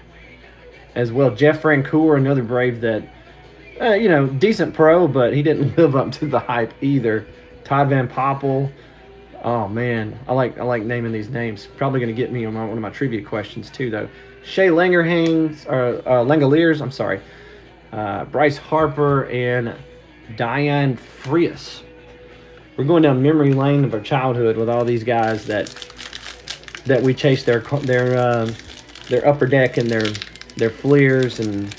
as well. Jeff Francoeur, another Brave that, you know, decent pro, but he didn't live up to the hype either. Todd Van Poppel. Oh man, I like naming these names. Probably going to get me on one of my trivia questions too, though. Shea Langoliers, I'm sorry. Bryce Harper and Diane Frias. We're going down memory lane of our childhood with all these guys that we chased their upper deck and their Fleers and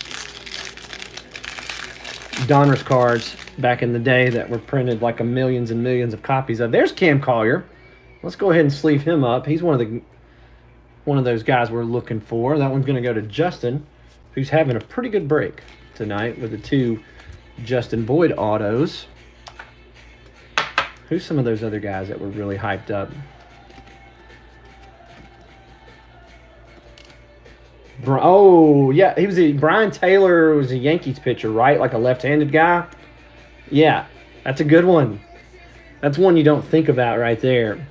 Donruss cards back in the day that were printed like millions and millions of copies of. There's Cam Collier. Let's go ahead and sleeve him up. He's one of those guys we're looking for. That one's going to go to Justin, who's having a pretty good break tonight with the 2 Justin Boyd autos. Who's some of those other guys that were really hyped up? Oh, yeah, Brian Taylor was a Yankees pitcher, right? Like a left-handed guy? Yeah, that's a good one. That's one you don't think about right there.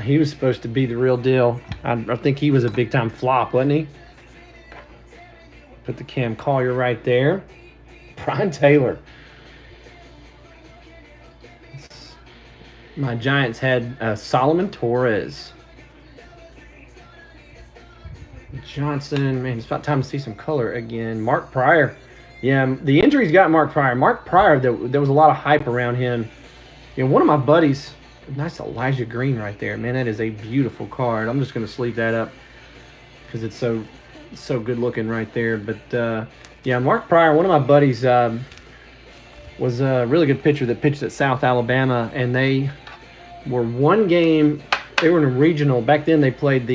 He was supposed to be the real deal. I think he was a big-time flop, wasn't he? Put the Cam Collier right there. Brian Taylor. My Giants had Solomon Torres. Johnson, man, it's about time to see some color again. Mark Pryor. Yeah, the injuries got Mark Pryor. Mark Pryor, there was a lot of hype around him. You know, one of my buddies, nice Elijah Green right there. Man, that is a beautiful card. I'm just going to sleeve that up because it's so good looking right there. But, yeah, Mark Pryor, one of my buddies was a really good pitcher that pitched at South Alabama, and they were one game. They were in a regional. Back then they played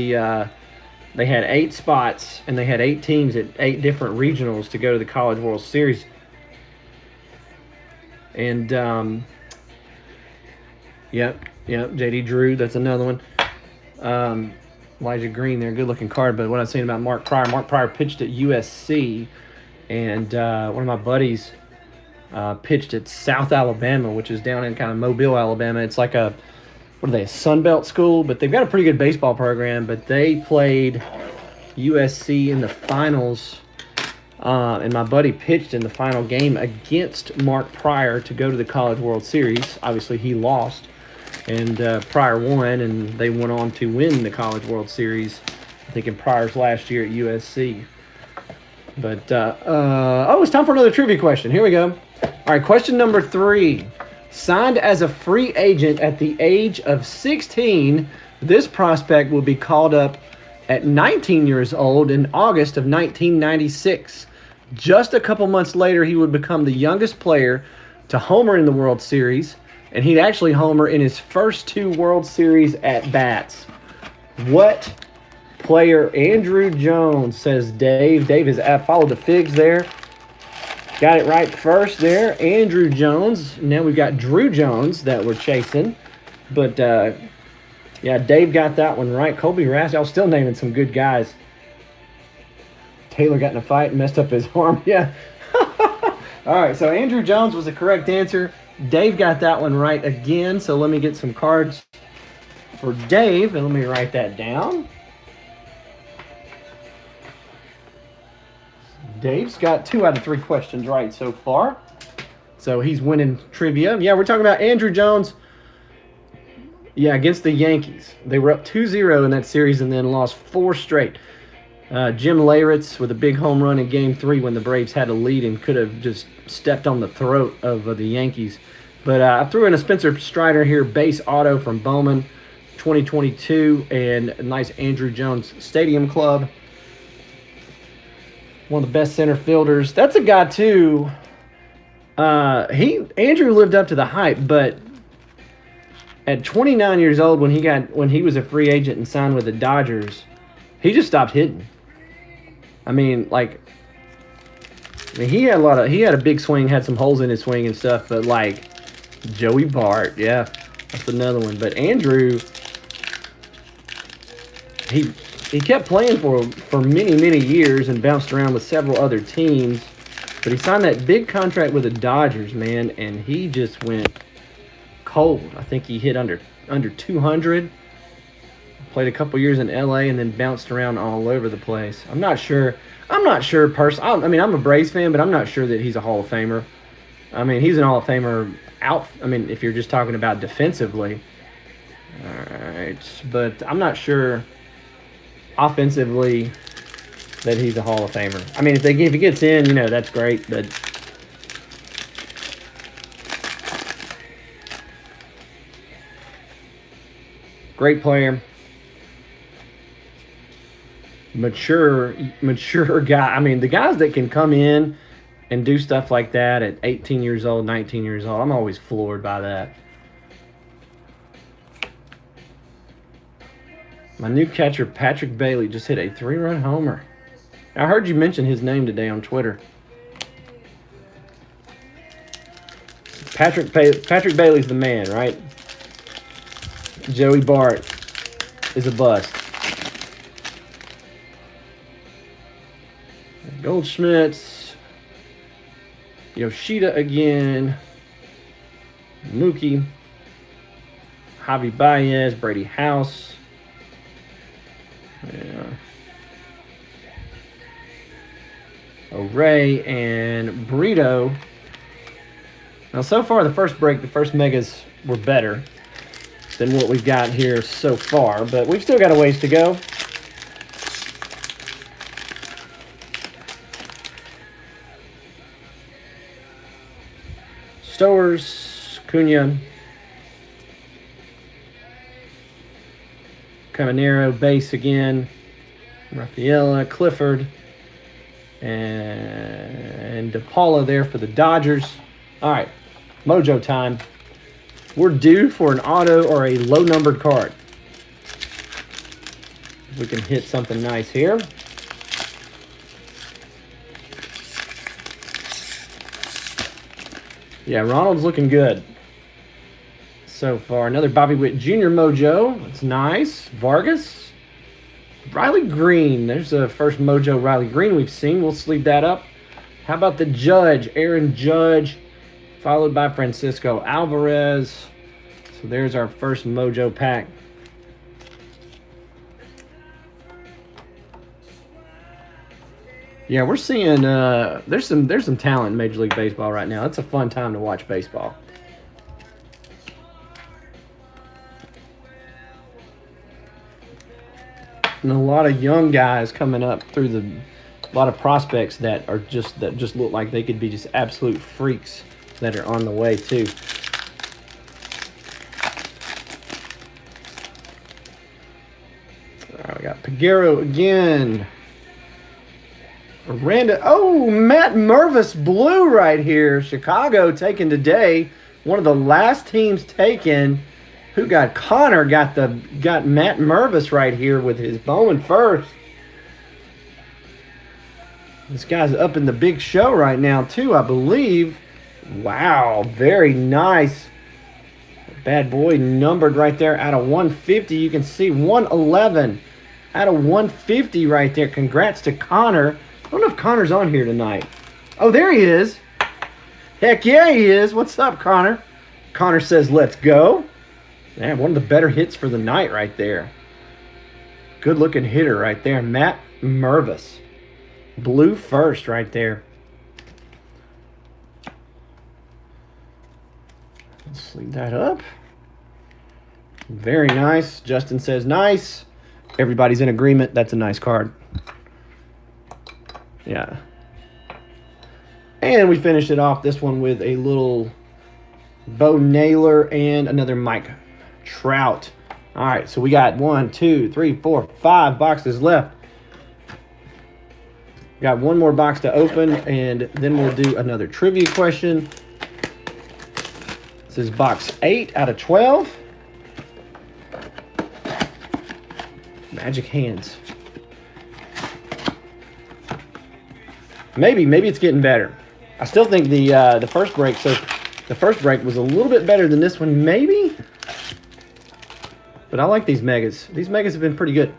they had 8 spots, and they had 8 teams at 8 different regionals to go to the College World Series. And, yep, J.D. Drew, that's another one. Elijah Green there, good-looking card. But what I was saying about Mark Pryor pitched at USC, and one of my buddies pitched at South Alabama, which is down in kind of Mobile, Alabama. It's like a Sun Belt school, but they've got a pretty good baseball program. But they played USC in the finals, and my buddy pitched in the final game against Mark Pryor to go to the College World Series. Obviously, he lost, and Pryor won, and they went on to win the College World Series, I think in Pryor's last year at USC. But, it's time for another trivia question. Here we go. All right, question number 3. Signed as a free agent at the age of 16, this prospect will be called up at 19 years old in August of 1996. Just a couple months later, he would become the youngest player to homer in the World Series, and he'd actually homer in his first 2 World Series at-bats. What player? Andrew Jones, says Dave. Dave has followed the figs there. Got it right first there. Andrew Jones. Now we've got Drew Jones that we're chasing. But, yeah, Dave got that one right. Colby Rass, y'all still naming some good guys. Taylor got in a fight and messed up his arm. Yeah. All right, so Andrew Jones was the correct answer. Dave got that one right again. So let me get some cards for Dave, and let me write that down. Dave's got 2 out of 3 questions right so far. So he's winning trivia. Yeah, we're talking about Andrew Jones. Yeah, against the Yankees. They were up 2-0 in that series and then lost 4 straight. Jim Leyritz with a big home run in Game 3 when the Braves had a lead and could have just stepped on the throat of the Yankees. But I threw in a Spencer Strider here, base auto from Bowman, 2022, and a nice Andrew Jones Stadium Club. One of the best center fielders. That's a guy too. Andrew lived up to the hype, but at 29 years old, when he was a free agent and signed with the Dodgers, he just stopped hitting. I mean, he had a big swing, had some holes in his swing and stuff, but like Joey Bart, yeah, that's another one. But Andrew, he kept playing for many, many years and bounced around with several other teams. But he signed that big contract with the Dodgers, man, and he just went cold. I think he hit under 200. Played a couple years in LA and then bounced around all over the place. I'm not sure. I mean, I'm a Braves fan, but I'm not sure that he's a Hall of Famer. I mean, he's an Hall of Famer I mean, if you're just talking about defensively. All right. But I'm not sure offensively that he's a Hall of Famer. I mean, if he gets in, you know, that's great, but great player. Mature guy. I mean, the guys that can come in and do stuff like that at 18 years old, 19 years old, I'm always floored by that. My new catcher, Patrick Bailey, just hit a 3-run homer. I heard you mention his name today on Twitter. Patrick Bailey's the man, right? Joey Bart is a bust. Goldschmidt, Yoshida again, Mookie, Javi Baez, Brady House. Yeah. O'Ray and Burrito. Now, so far, the first megas were better than what we've got here so far, but we've still got a ways to go. Stowers, Cunha, Caminero, base again, Rafaela, Clifford, and DePaula there for the Dodgers. All right, Mojo time. We're due for an auto or a low-numbered card. If we can hit something nice here. Yeah, Ronald's looking good so far. Another Bobby Witt Jr. Mojo. That's nice. Vargas. Riley Green. There's the first Mojo Riley Green we've seen. We'll sleeve that up. How about the Judge? Aaron Judge, followed by Francisco Alvarez. So there's our first Mojo pack. Yeah, we're seeing there's some talent in Major League Baseball right now. It's a fun time to watch baseball. And a lot of young guys coming up through a lot of prospects that just look like they could be just absolute freaks that are on the way too. All right, we got Peguero again. Matt Mervis blue right here. Chicago taken today. One of the last teams taken. Who got Connor? Got Matt Mervis right here with his Bowman first. This guy's up in the big show right now too, I believe. Wow, very nice. Bad boy numbered right there out of 150. You can see 111 out of 150 right there. Congrats to Connor. I don't know if Connor's on here tonight. Oh, there he is. Heck yeah, he is. What's up, Connor? Connor says, let's go. Man, one of the better hits for the night right there. Good looking hitter right there. Matt Mervis. Blue first right there. Let's sleeve that up. Very nice. Justin says nice. Everybody's in agreement. That's a nice card. Yeah. And we finished it off, this one, with a little Bo Naylor and another Mike Trout. All right, so we got 1, 2, 3, 4, 5 boxes left. Got one more box to open, and then we'll do another trivia question. This is box 8 out of 12. Magic hands. Maybe it's getting better. I still think the first break. So the first break was a little bit better than this one, maybe. But I like these megas. These megas have been pretty good.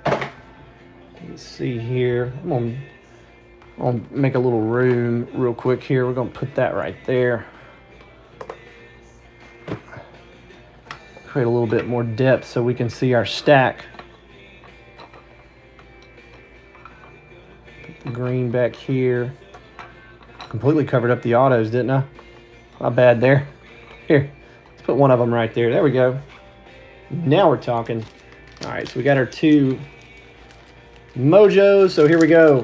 Let's see here. I'm gonna make a little room real quick here. We're gonna put that right there. create a little bit more depth so we can see our stack. Put the green back here. Completely covered up the autos, didn't I? Not bad there. Here, let's put one of them right there. There we go. Now we're talking. All right, so we got our 2 Mojos. So here we go.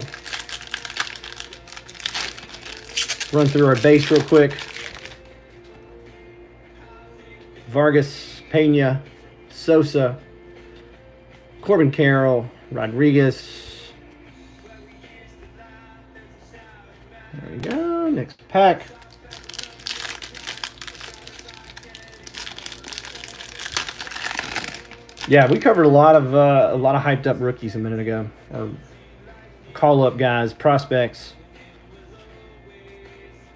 Run through our base real quick. Vargas, Pena, Sosa, Corbin Carroll, Rodriguez. There we go. Next pack. Yeah, we covered a lot of hyped up rookies a minute ago. Call up guys, prospects.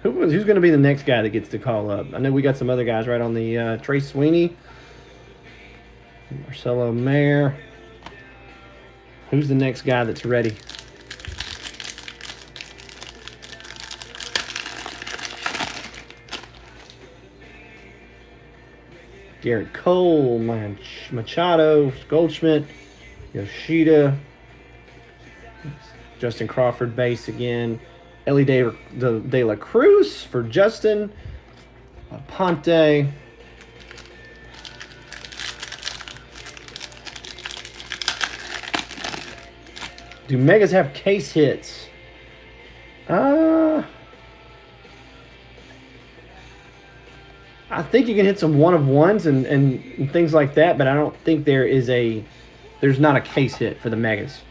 Who's going to be the next guy that gets to call up? I know we got some other guys right on the Trey Sweeney, Marcelo Mayer. Who's the next guy that's ready? Garrett Cole, Machado, Goldschmidt, Yoshida, Justin Crawford base again. Ellie De La Cruz for Justin. Ponte. Do Megas have case hits? I think you can hit some one-of-ones and things like that, but I don't think there's not a case hit for the Megas.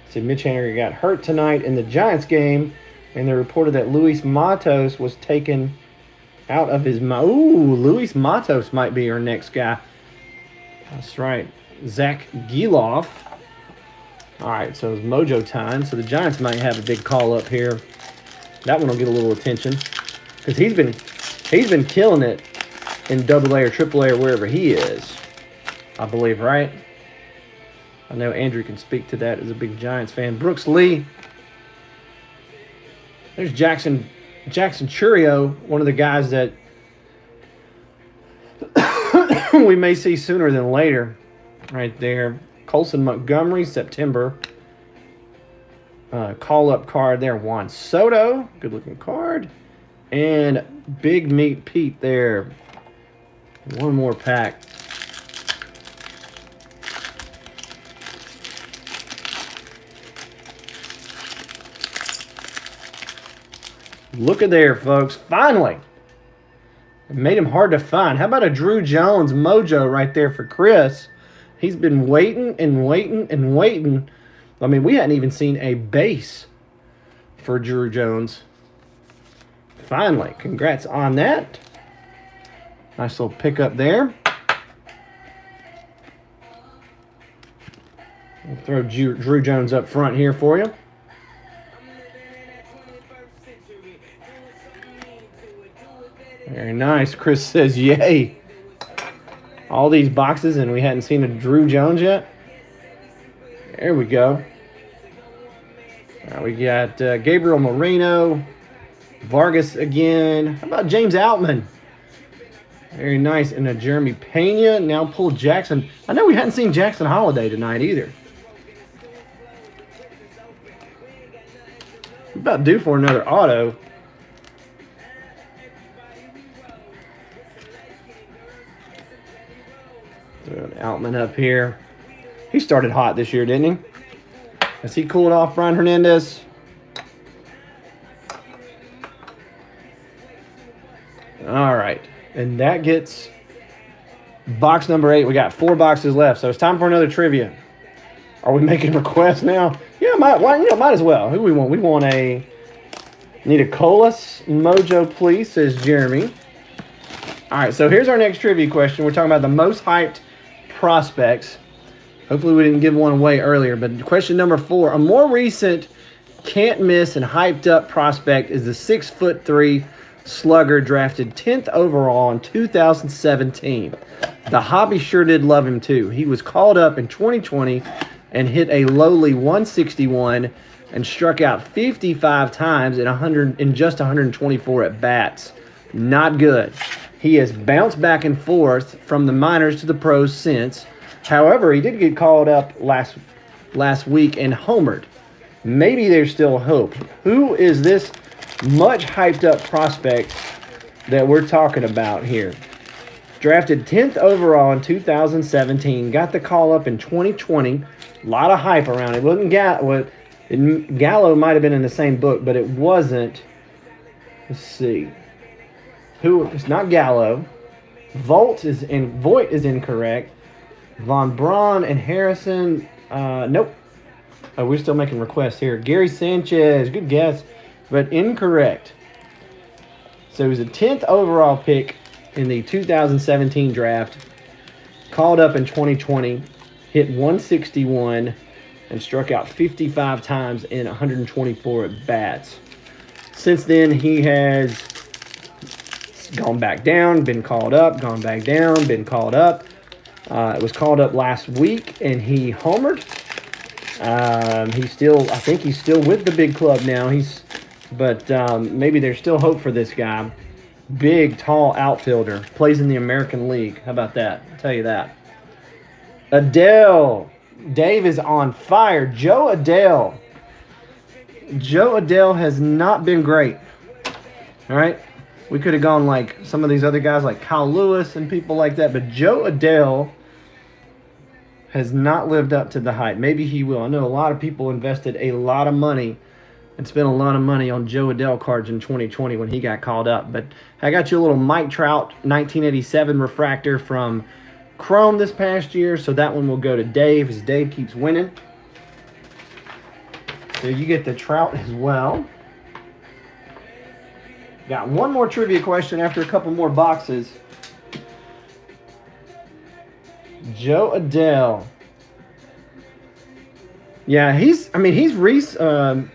See, Mitch Haniger got hurt tonight in the Giants game, and they reported that Luis Matos was taken out of his... Ooh, Luis Matos might be our next guy. That's right. Zach Geloff. All right, so it's Mojo time. So the Giants might have a big call up here. That one will get a little attention because he's been killing it in AA or AAA or wherever he is, I believe, right? I know Andrew can speak to that as a big Giants fan. Brooks Lee. There's Jackson Churio, one of the guys that we may see sooner than later. Right there. Colson Montgomery, September. Call-up card there. Juan Soto. Good-looking card. And Big Meat Pete there. One more pack. Look at there, folks. Finally. It made him hard to find. How about a Drew Jones Mojo right there for Chris? He's been waiting and waiting and waiting. I mean, we hadn't even seen a base for Drew Jones. Finally. Congrats on that. Nice little pickup there. We'll throw Drew Jones up front here for you. Very nice. Chris says, yay. All these boxes and we hadn't seen a Drew Jones yet. There we go. We got Gabriel Moreno. Vargas again. How about James Outman? Very nice. And a Jeremy Pena. Now pull Jackson. I know we hadn't seen Jackson Holiday tonight either. We're about due for another auto. Throw Outman up here. He started hot this year, didn't he? Has he cooled off Brian Hernandez? All right. And that gets box number 8. We got 4 boxes left, so it's time for another trivia. Are we making requests now? Yeah, might as well. Who do we want? We want need a Colas Mojo, please, says Jeremy. All right, so here's our next trivia question. We're talking about the most hyped prospects. Hopefully we didn't give one away earlier, but question number 4. A more recent can't-miss and hyped-up prospect is the 6'3" slugger drafted 10th overall in 2017. The hobby sure did love him, too. He was called up in 2020 and hit a lowly 161 and struck out 55 times in just 124 at-bats. Not good. He has bounced back and forth from the minors to the pros since. However, he did get called up last week and homered. Maybe there's still hope. Who is this much hyped up prospect that we're talking about here? Drafted 10th overall in 2017. Got the call up in 2020. A lot of hype around it. It wasn't Gallo might have been in the same book, but it wasn't. Let's see. It's not Gallo. Voigt is incorrect. Von Braun and Harrison. Nope. Oh, we're still making requests here. Gary Sanchez, good guess, but incorrect. So he was a 10th overall pick in the 2017 draft. Called up in 2020, hit 161, and struck out 55 times in 124 at-bats. Since then, he has gone back down, been called up, gone back down, been called up. It was called up last week, and he homered. I think he's still with the big club now. But maybe there's still hope for this guy. Big, tall outfielder. Plays in the American League. How about that? I'll tell you that. Adele. Dave is on fire. Joe Adele. Joe Adele has not been great. All right? We could have gone like some of these other guys like Kyle Lewis and people like that. But Joe Adele has not lived up to the hype. Maybe he will. I know a lot of people invested a lot of money and spent a lot of money on Joe Adele cards in 2020 when he got called up. But I got you a little Mike Trout 1987 refractor from Chrome this past year, so that one will go to Dave as Dave keeps winning. So you get the Trout as well. Got one more trivia question after a couple more boxes. Joe Adele. Yeah, he's recent,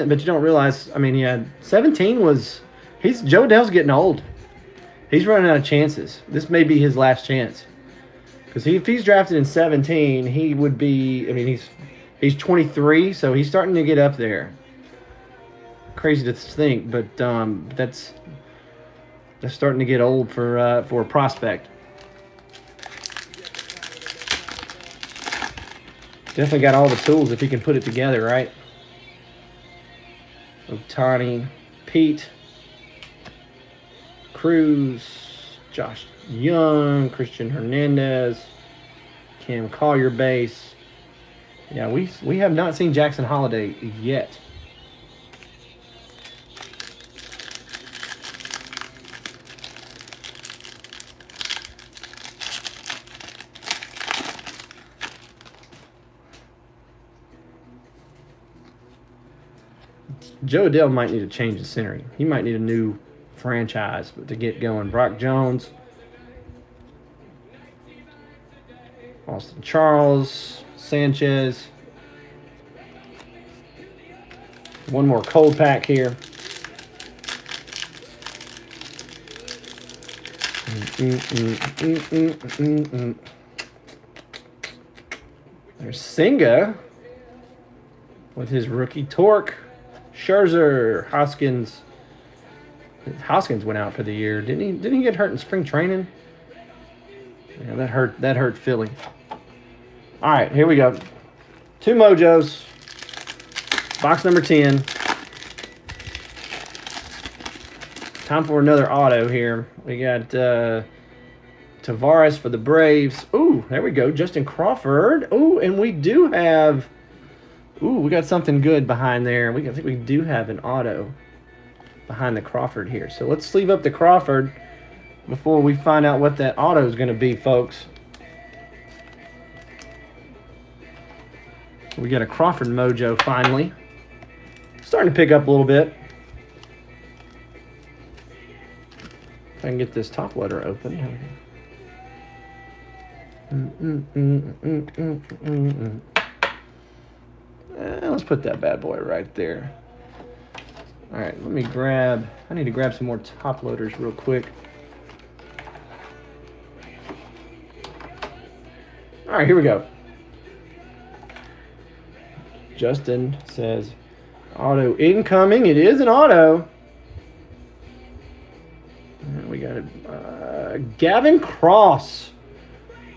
but you don't realize. I mean, yeah, 17 was. Joe Adele's getting old. He's running out of chances. This may be his last chance, because if he's drafted in 17, he would be. I mean, he's 23, so he's starting to get up there. Crazy to think, but that's starting to get old for a prospect. Definitely got all the tools if he can put it together, right? Ohtani, Pete, Cruz, Josh Young, Christian Hernandez, Cam Collier base. Yeah, we have not seen Jackson Holiday yet. Joe Adele might need to change the scenery. He might need a new franchise to get going. Brock Jones, Austin Charles, Sanchez. One more cold pack here. There's Senga with his rookie torque. Scherzer, Hoskins. Hoskins went out for the year. Didn't he get hurt in spring training? Yeah, that hurt Philly. All right, here we go. 2 Mojos. Box number 10. Time for another auto here. We got Tavares for the Braves. Ooh, there we go. Justin Crawford. Ooh, and we do have... Ooh, we got something good behind there. I think we do have an auto behind the Crawford here. So let's sleeve up the Crawford before we find out what that auto is going to be, folks. We got a Crawford mojo finally. Starting to pick up a little bit. If I can get this top loader open. Let's put that bad boy right there. All right, I need to grab some more top loaders real quick. All right, here we go. Justin says, auto incoming. It is an auto. And we got it Gavin Cross.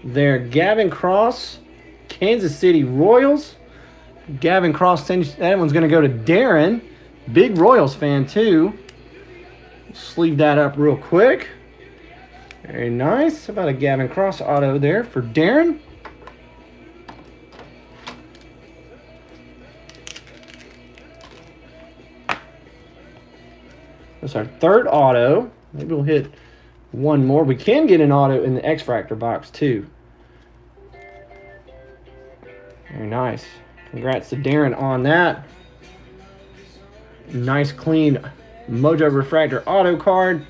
There, Gavin Cross, Kansas City Royals. Gavin Cross, that one's going to go to Darren. Big Royals fan, too. Sleeve that up real quick. Very nice. How about a Gavin Cross auto there for Darren? That's our third auto. Maybe we'll hit one more. We can get an auto in the X-Fractor box, too. Very nice. Congrats to Darren on that. Nice, clean Mojo Refractor auto card.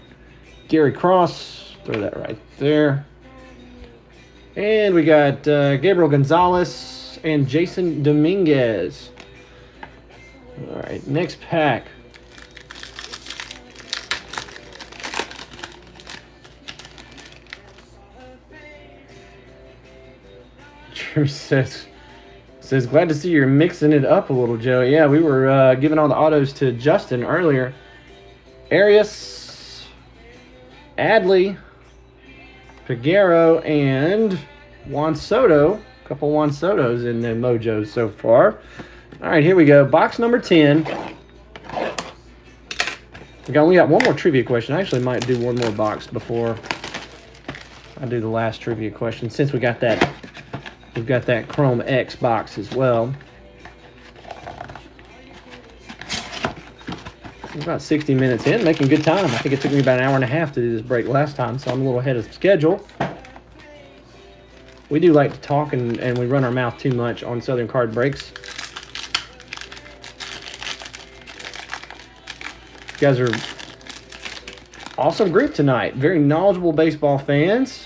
Gary Cross. Throw that right there. And we got Gabriel Gonzalez and Jason Dominguez. All right, next pack. Drew says, glad to see you're mixing it up a little, Joe. Yeah, we were giving all the autos to Justin earlier. Arias, Adley, Peguero, and Juan Soto. A couple Juan Sotos in the Mojos so far. All right, here we go. Box number 10. We got one more trivia question. I actually might do one more box before I do the last trivia question, since we got that. We've got that Chrome X box as well. We're about 60 minutes in, making good time. I think it took me about an hour and a half to do this break last time, so I'm a little ahead of schedule. We do like to talk, and we run our mouth too much on Southern Card breaks. You guys are awesome group tonight. Very knowledgeable baseball fans.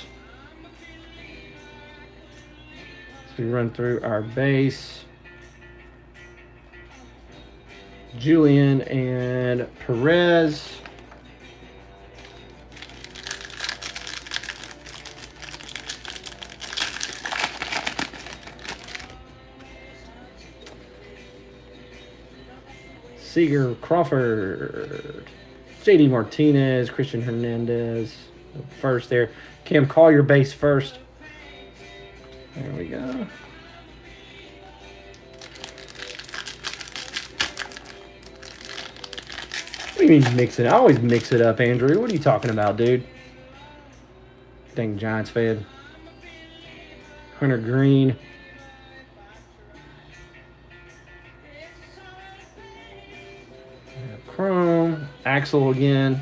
We run through our base. Julian and Perez. Seager, Crawford, JD Martinez, Christian Hernandez. First there. Cam, call your base first. There we go. What do you mean mix it? I always mix it up, Andrew. What are you talking about, dude? Dang Giants fan. Hunter Green. Chrome. Axel again.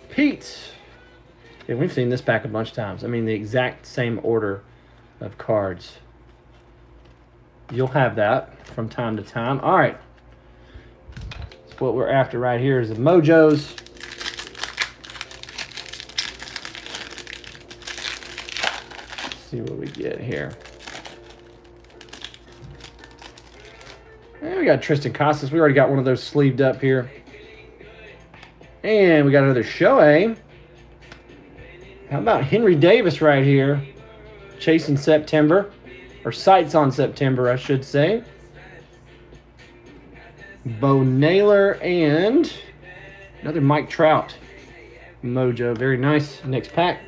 Pete. Yeah, we've seen this pack a bunch of times. I mean, the exact same order of cards. You'll have that from time to time. All right. So what we're after right here is the Mojos. Let's see what we get here. And we got Tristan Casas. We already got one of those sleeved up here. And we got another Shohei. How about Henry Davis right here? Chasing September. Or sights on September, I should say. Bo Naylor and another Mike Trout. Mojo. Very nice. Next pack.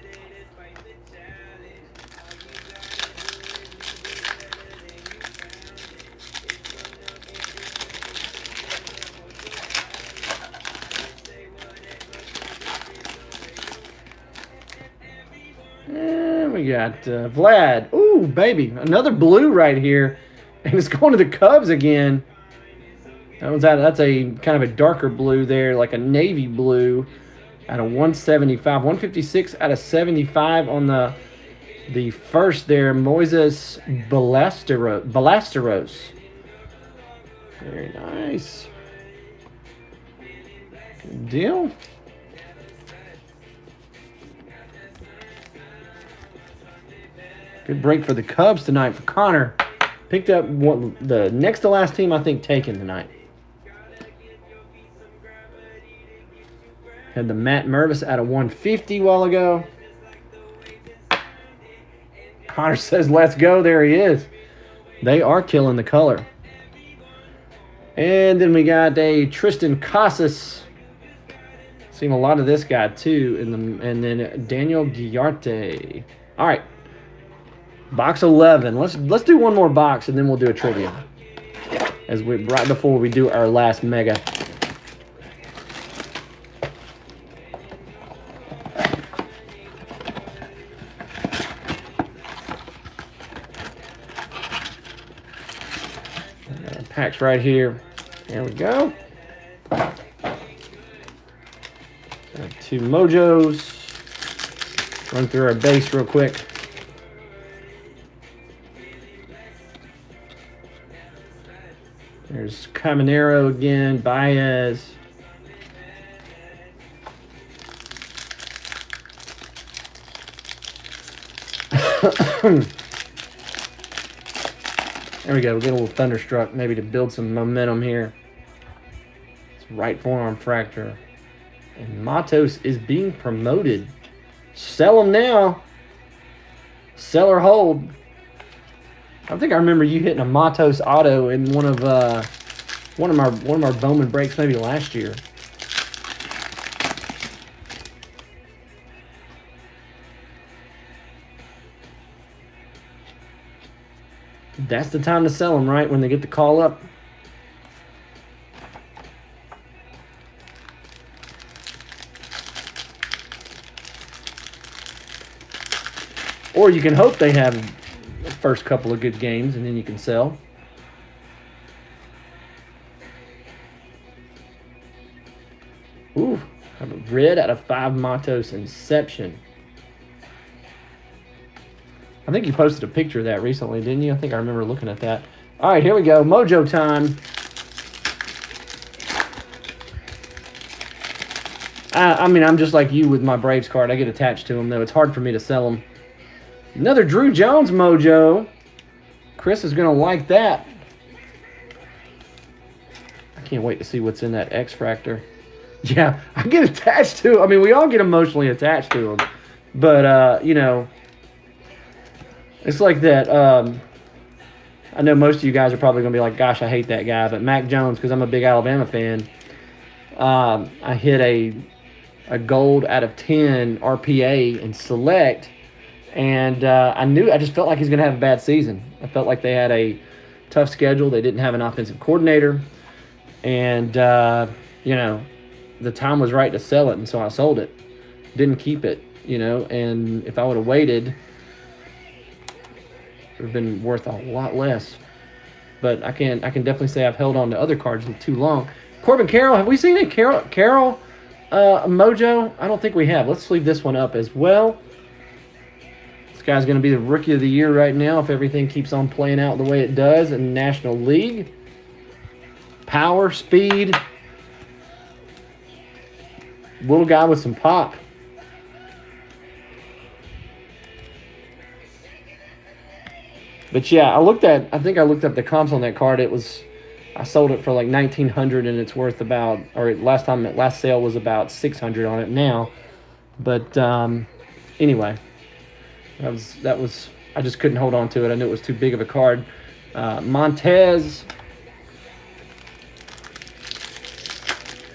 And we got Vlad. Ooh, baby. Another blue right here. And it's going to the Cubs again. That's a kind of a darker blue there, like a navy blue out of 175. 156 out of 75 on the first there. Moises Ballesteros. Very nice. Good deal. Good break for the Cubs tonight for Connor. Picked up the next to last team I think taken tonight. Had the Matt Mervis out of 150 a while ago. Connor says, let's go. There he is. They are killing the color. And then we got a Tristan Casas. Seen a lot of this guy too. And then Daniel Guillarte. All right. Box 11. Let's do one more box and then we'll do a trivia. Right before we do our last mega. Packs right here. There we go. Got 2 Mojos. Run through our base real quick. There's Caminero again, Baez. There we go. We'll get a little Thunderstruck maybe to build some momentum here. It's right forearm fracture. And Matos is being promoted. Sell him now. Sell or hold. I think I remember you hitting a Matos auto in one of our Bowman breaks maybe last year. That's the time to sell them, right? When they get the call up. Or you can hope they have the first couple of good games and then you can sell. Ooh, I have a red out of 5 Matos Inception. I think you posted a picture of that recently, didn't you? I think I remember looking at that. All right, here we go. Mojo time. I mean, I'm just like you with my Braves card. I get attached to them, though. It's hard for me to sell them. Another Drew Jones Mojo. Chris is going to like that. I can't wait to see what's in that X-Fractor. Yeah, I get attached to. I mean, we all get emotionally attached to them. But, you know, it's like that. I know most of you guys are probably going to be like, gosh, I hate that guy. But Mac Jones, because I'm a big Alabama fan, I hit a gold out of 10 RPA in Select. And I just felt like he's going to have a bad season. I felt like they had a tough schedule. They didn't have an offensive coordinator. And, you know, the time was right to sell it. And so I sold it. Didn't keep it, you know. And if I would have waited, it would have been worth a lot less. But I can definitely say I've held on to other cards too long. Corbin Carroll, have we seen a Carroll Mojo? I don't think we have. Let's leave this one up as well. This guy's going to be the Rookie of the Year right now if everything keeps on playing out the way it does in the National League. Power, speed. Little guy with some pop. But yeah, I think I looked up the comps on that card. I sold it for like $1,900 and it's worth about, or last sale was about $600 on it now. But anyway, that was I just couldn't hold on to it. I knew it was too big of a card. Montez.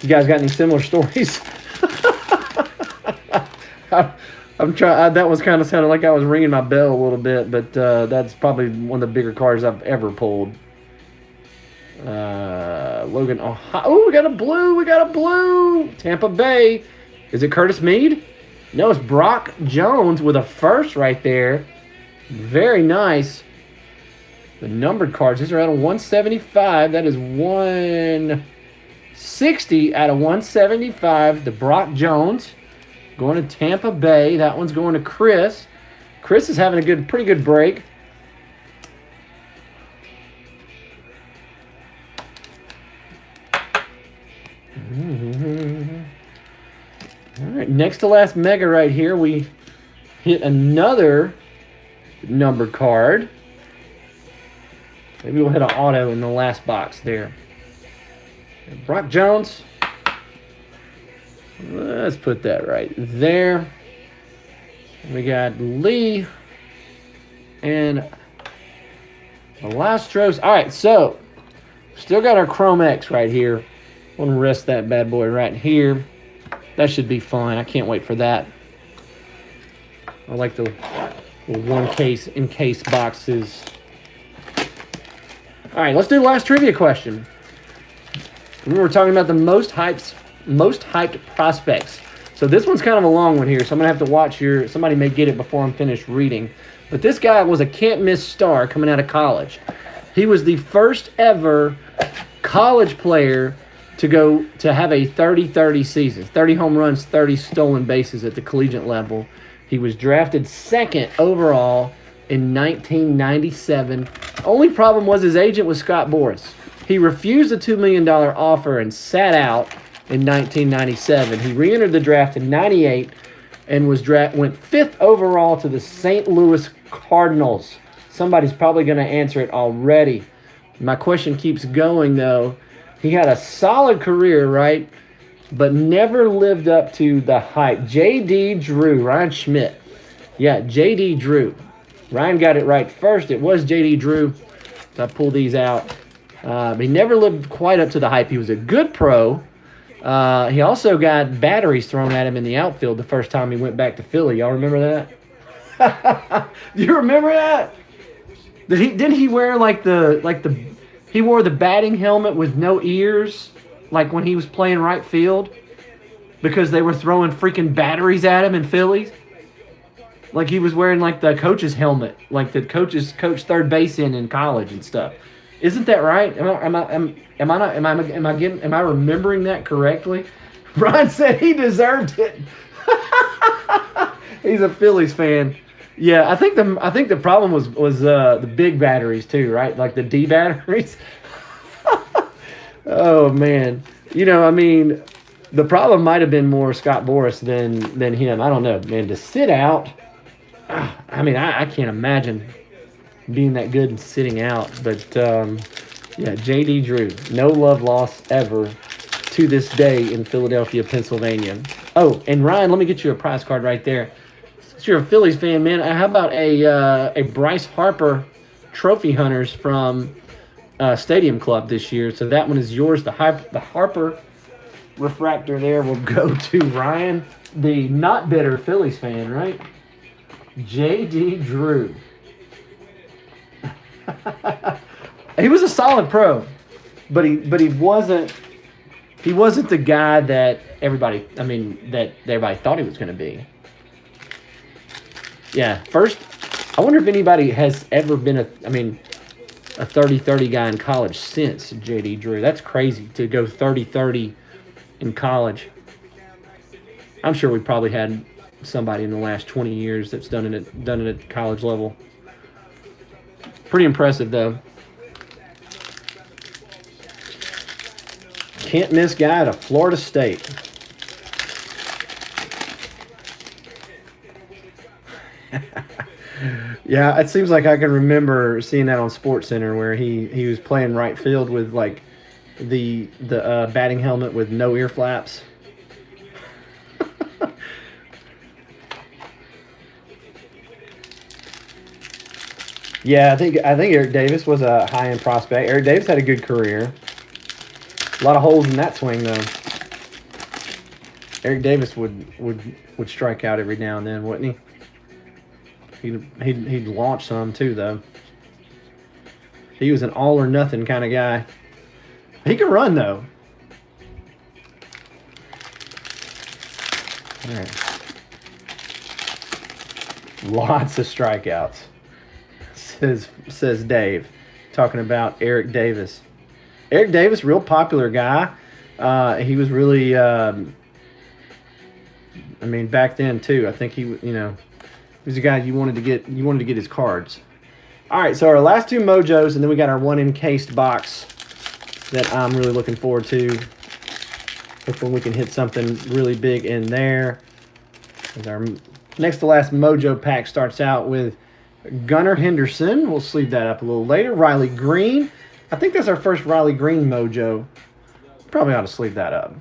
You guys got any similar stories? I'm trying. That was kind of sounded like I was ringing my bell a little bit, but that's probably one of the bigger cards I've ever pulled. Logan, oh, we got a blue. Tampa Bay. Is it Curtis Mead? No, it's Brock Jones with a first right there. Very nice. The numbered cards. These are out of 175. That is 160 out of 175. The Brock Jones. Going to Tampa Bay. That one's going to Chris. Chris is having a pretty good break. All right, next to last mega right here, we hit another numbered card. Maybe we'll hit an auto in the last box there. Brock Jones. Let's put that right there. We got Lee. And the last Stros. All right, so still got our Chrome X right here. I'm going to rest that bad boy right here. That should be fun. I can't wait for that. I like the one case in case boxes. All right, let's do the last trivia question. We were talking about the most hyped prospects. So this one's kind of a long one here, so I'm going to have to watch somebody may get it before I'm finished reading. But this guy was a can't-miss star coming out of college. He was the first ever college player to have a 30-30 season. 30 home runs, 30 stolen bases at the collegiate level. He was drafted second overall in 1997. Only problem was his agent was Scott Boras. He refused a $2 million offer and sat out in 1997. He re-entered the draft in 98 and went fifth overall to the St. Louis Cardinals. Somebody's probably going to answer it already. My question keeps going, though. He had a solid career, right? But never lived up to the hype. J.D. Drew, Ryan Schmidt. Yeah, J.D. Drew. Ryan got it right first. It was J.D. Drew. So I pulled these out. But he never lived quite up to the hype. He was a good pro. He also got batteries thrown at him in the outfield the first time he went back to Philly. Y'all remember that? Do you remember that? Didn't he wear he wore the batting helmet with no ears, like when he was playing right field, because they were throwing freaking batteries at him in Philly? Like he was wearing like the coach's helmet, like the coaches coach third base in college and stuff. Isn't that right? Am I remembering that correctly? Brian said he deserved it. He's a Phillies fan. Yeah, I think the problem was the big batteries too, right? Like the D batteries. Oh man, the problem might have been more Scott Boras than him. I don't know, man. To sit out, I can't imagine being that good and sitting out. But yeah, J.D. Drew, no love lost ever to this day in Philadelphia, Pennsylvania. Oh, and Ryan, let me get you a prize card right there. Since you're a Phillies fan, man, how about a Bryce Harper Trophy Hunters from Stadium Club this year? So that one is yours. The Harper refractor there will go to Ryan, the not bitter Phillies fan, right? J.D. Drew. He was a solid pro, but he wasn't the guy that everybody thought he was going to be. Yeah, first, I wonder if anybody has ever been a 30-30 guy in college since J.D. Drew. That's crazy to go 30-30 in college. I'm sure we probably had somebody in the last 20 years that's done it at college level. Pretty impressive, though. Can't miss guy to Florida State. Yeah, it seems like I can remember seeing that on SportsCenter where he was playing right field with like the batting helmet with no ear flaps. Yeah, I think Eric Davis was a high-end prospect. Eric Davis had a good career. A lot of holes in that swing, though. Eric Davis would strike out every now and then, wouldn't he? He'd launch some too, though. He was an all-or-nothing kind of guy. He could run, though. All right. Lots of strikeouts. Says Dave, talking about Eric Davis. Eric Davis, real popular guy. He was really, back then too. I think he was a guy you wanted to get his cards. All right, so our last two mojos, and then we got our one encased box that I'm really looking forward to. Hopefully we can hit something really big in there. As our next to last mojo pack starts out with Gunnar Henderson. We'll sleeve that up a little later. Riley Green. I think that's our first Riley Green mojo. Probably ought to sleeve that up.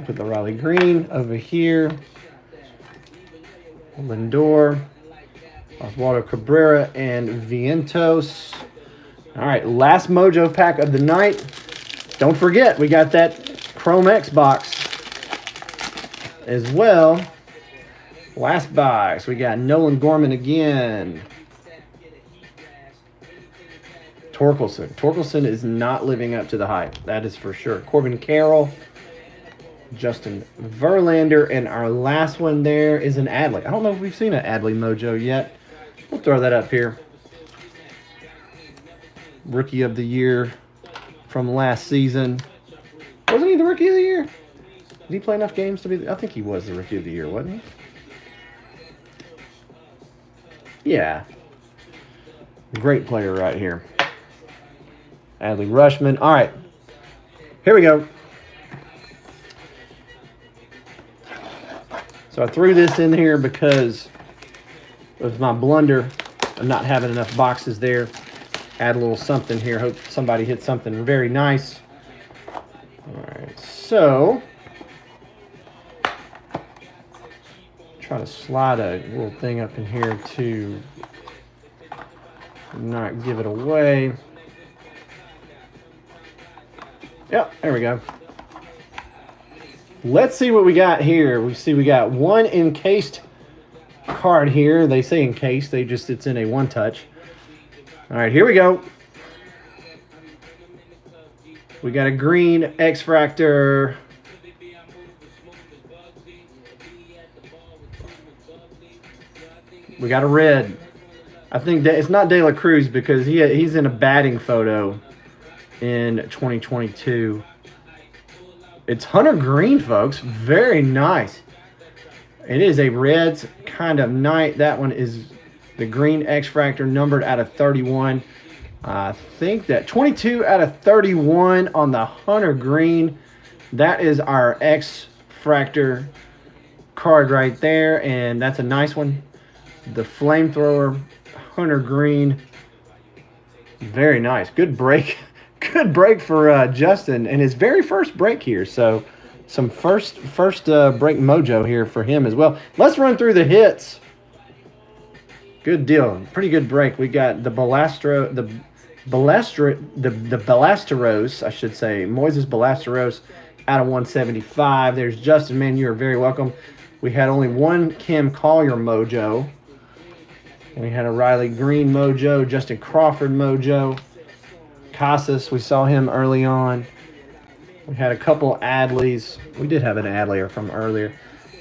I'll put the Riley Green over here. Lindor, Oswaldo Cabrera, and Vientos. All right, last mojo pack of the night. Don't forget, we got that Chrome X box as well. Last box, we got Nolan Gorman again. Torkelson. Torkelson is not living up to the hype. That is for sure. Corbin Carroll, Justin Verlander, and our last one there is an Adley. I don't know if we've seen an Adley mojo yet. We'll throw that up here. Rookie of the Year from last season. Wasn't he the Rookie of the Year? Did he play enough games to be? I think he was the Rookie of the Year, wasn't he? Yeah. Great player right here. Adley Rutschman. All right. Here we go. So I threw this in here because of my blunder of not having enough boxes there. Add a little something here. Hope somebody hits something very nice. All right, so try to slide a little thing up in here to not give it away. Yep, there we go. Let's see what we got here. We got one encased card here. They say encased. It's in a one touch. All right, here we go. We got a green X-Fractor. We got a red. I think that it's not De La Cruz because he's in a batting photo in 2022. It's Hunter Green, folks. Very nice. It is a Reds kind of night. That one is the green X-Fractor numbered out of 31. I think that 22 out of 31 on the Hunter Green. That is our X-Fractor card right there, and that's a nice one. The Flamethrower Hunter Green. Very nice. Good break. Good break for Justin, and his very first break here. So some first break mojo here for him as well. Let's run through the hits. Good deal. Pretty good break. We got the Balasteros, I should say. Moises Balasteros out of 175. There's Justin. Man, you are very welcome. We had only one Kim Collier mojo. And we had a Riley Green mojo, Justin Crawford mojo. Casas, we saw him early on. We had a couple Adleys. We did have an Adley from earlier.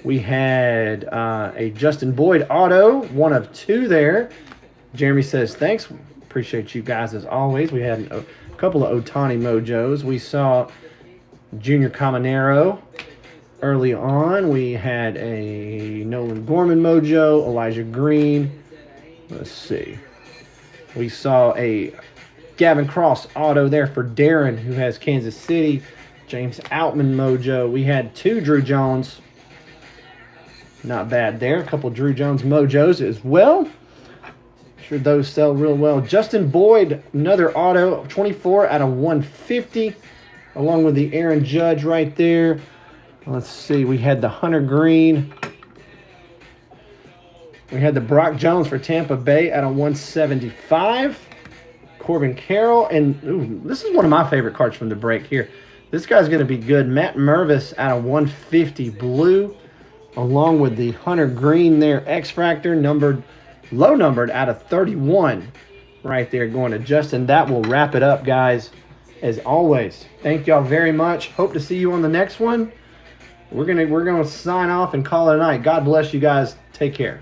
We had a Justin Boyd auto, one of two there. Jeremy says, thanks. Appreciate you guys as always. We had a couple of Ohtani mojos. We saw Junior Caminero early on. We had a Nolan Gorman mojo, Elijah Green. Let's see. We saw a Gavin Cross auto there for Darren, who has Kansas City. James Outman mojo. We had two Drew Jones. Not bad there. A couple Drew Jones mojos as well. Sure those sell real well. Justin Boyd, another auto, 24 out of 150, along with the Aaron Judge right there. Let's see. We had the Hunter Green. We had the Brock Jones for Tampa Bay out of 175. Corbin Carroll. And ooh, this is one of my favorite cards from the break here. This guy's going to be good. Matt Mervis out of 150 blue, along with the Hunter Green there, X-Fractor, low numbered out of 31 right there going to Justin. That will wrap it up, guys. As always, thank y'all very much. Hope to see you on the next one. We're gonna sign off and call it a night. God bless you guys. Take care.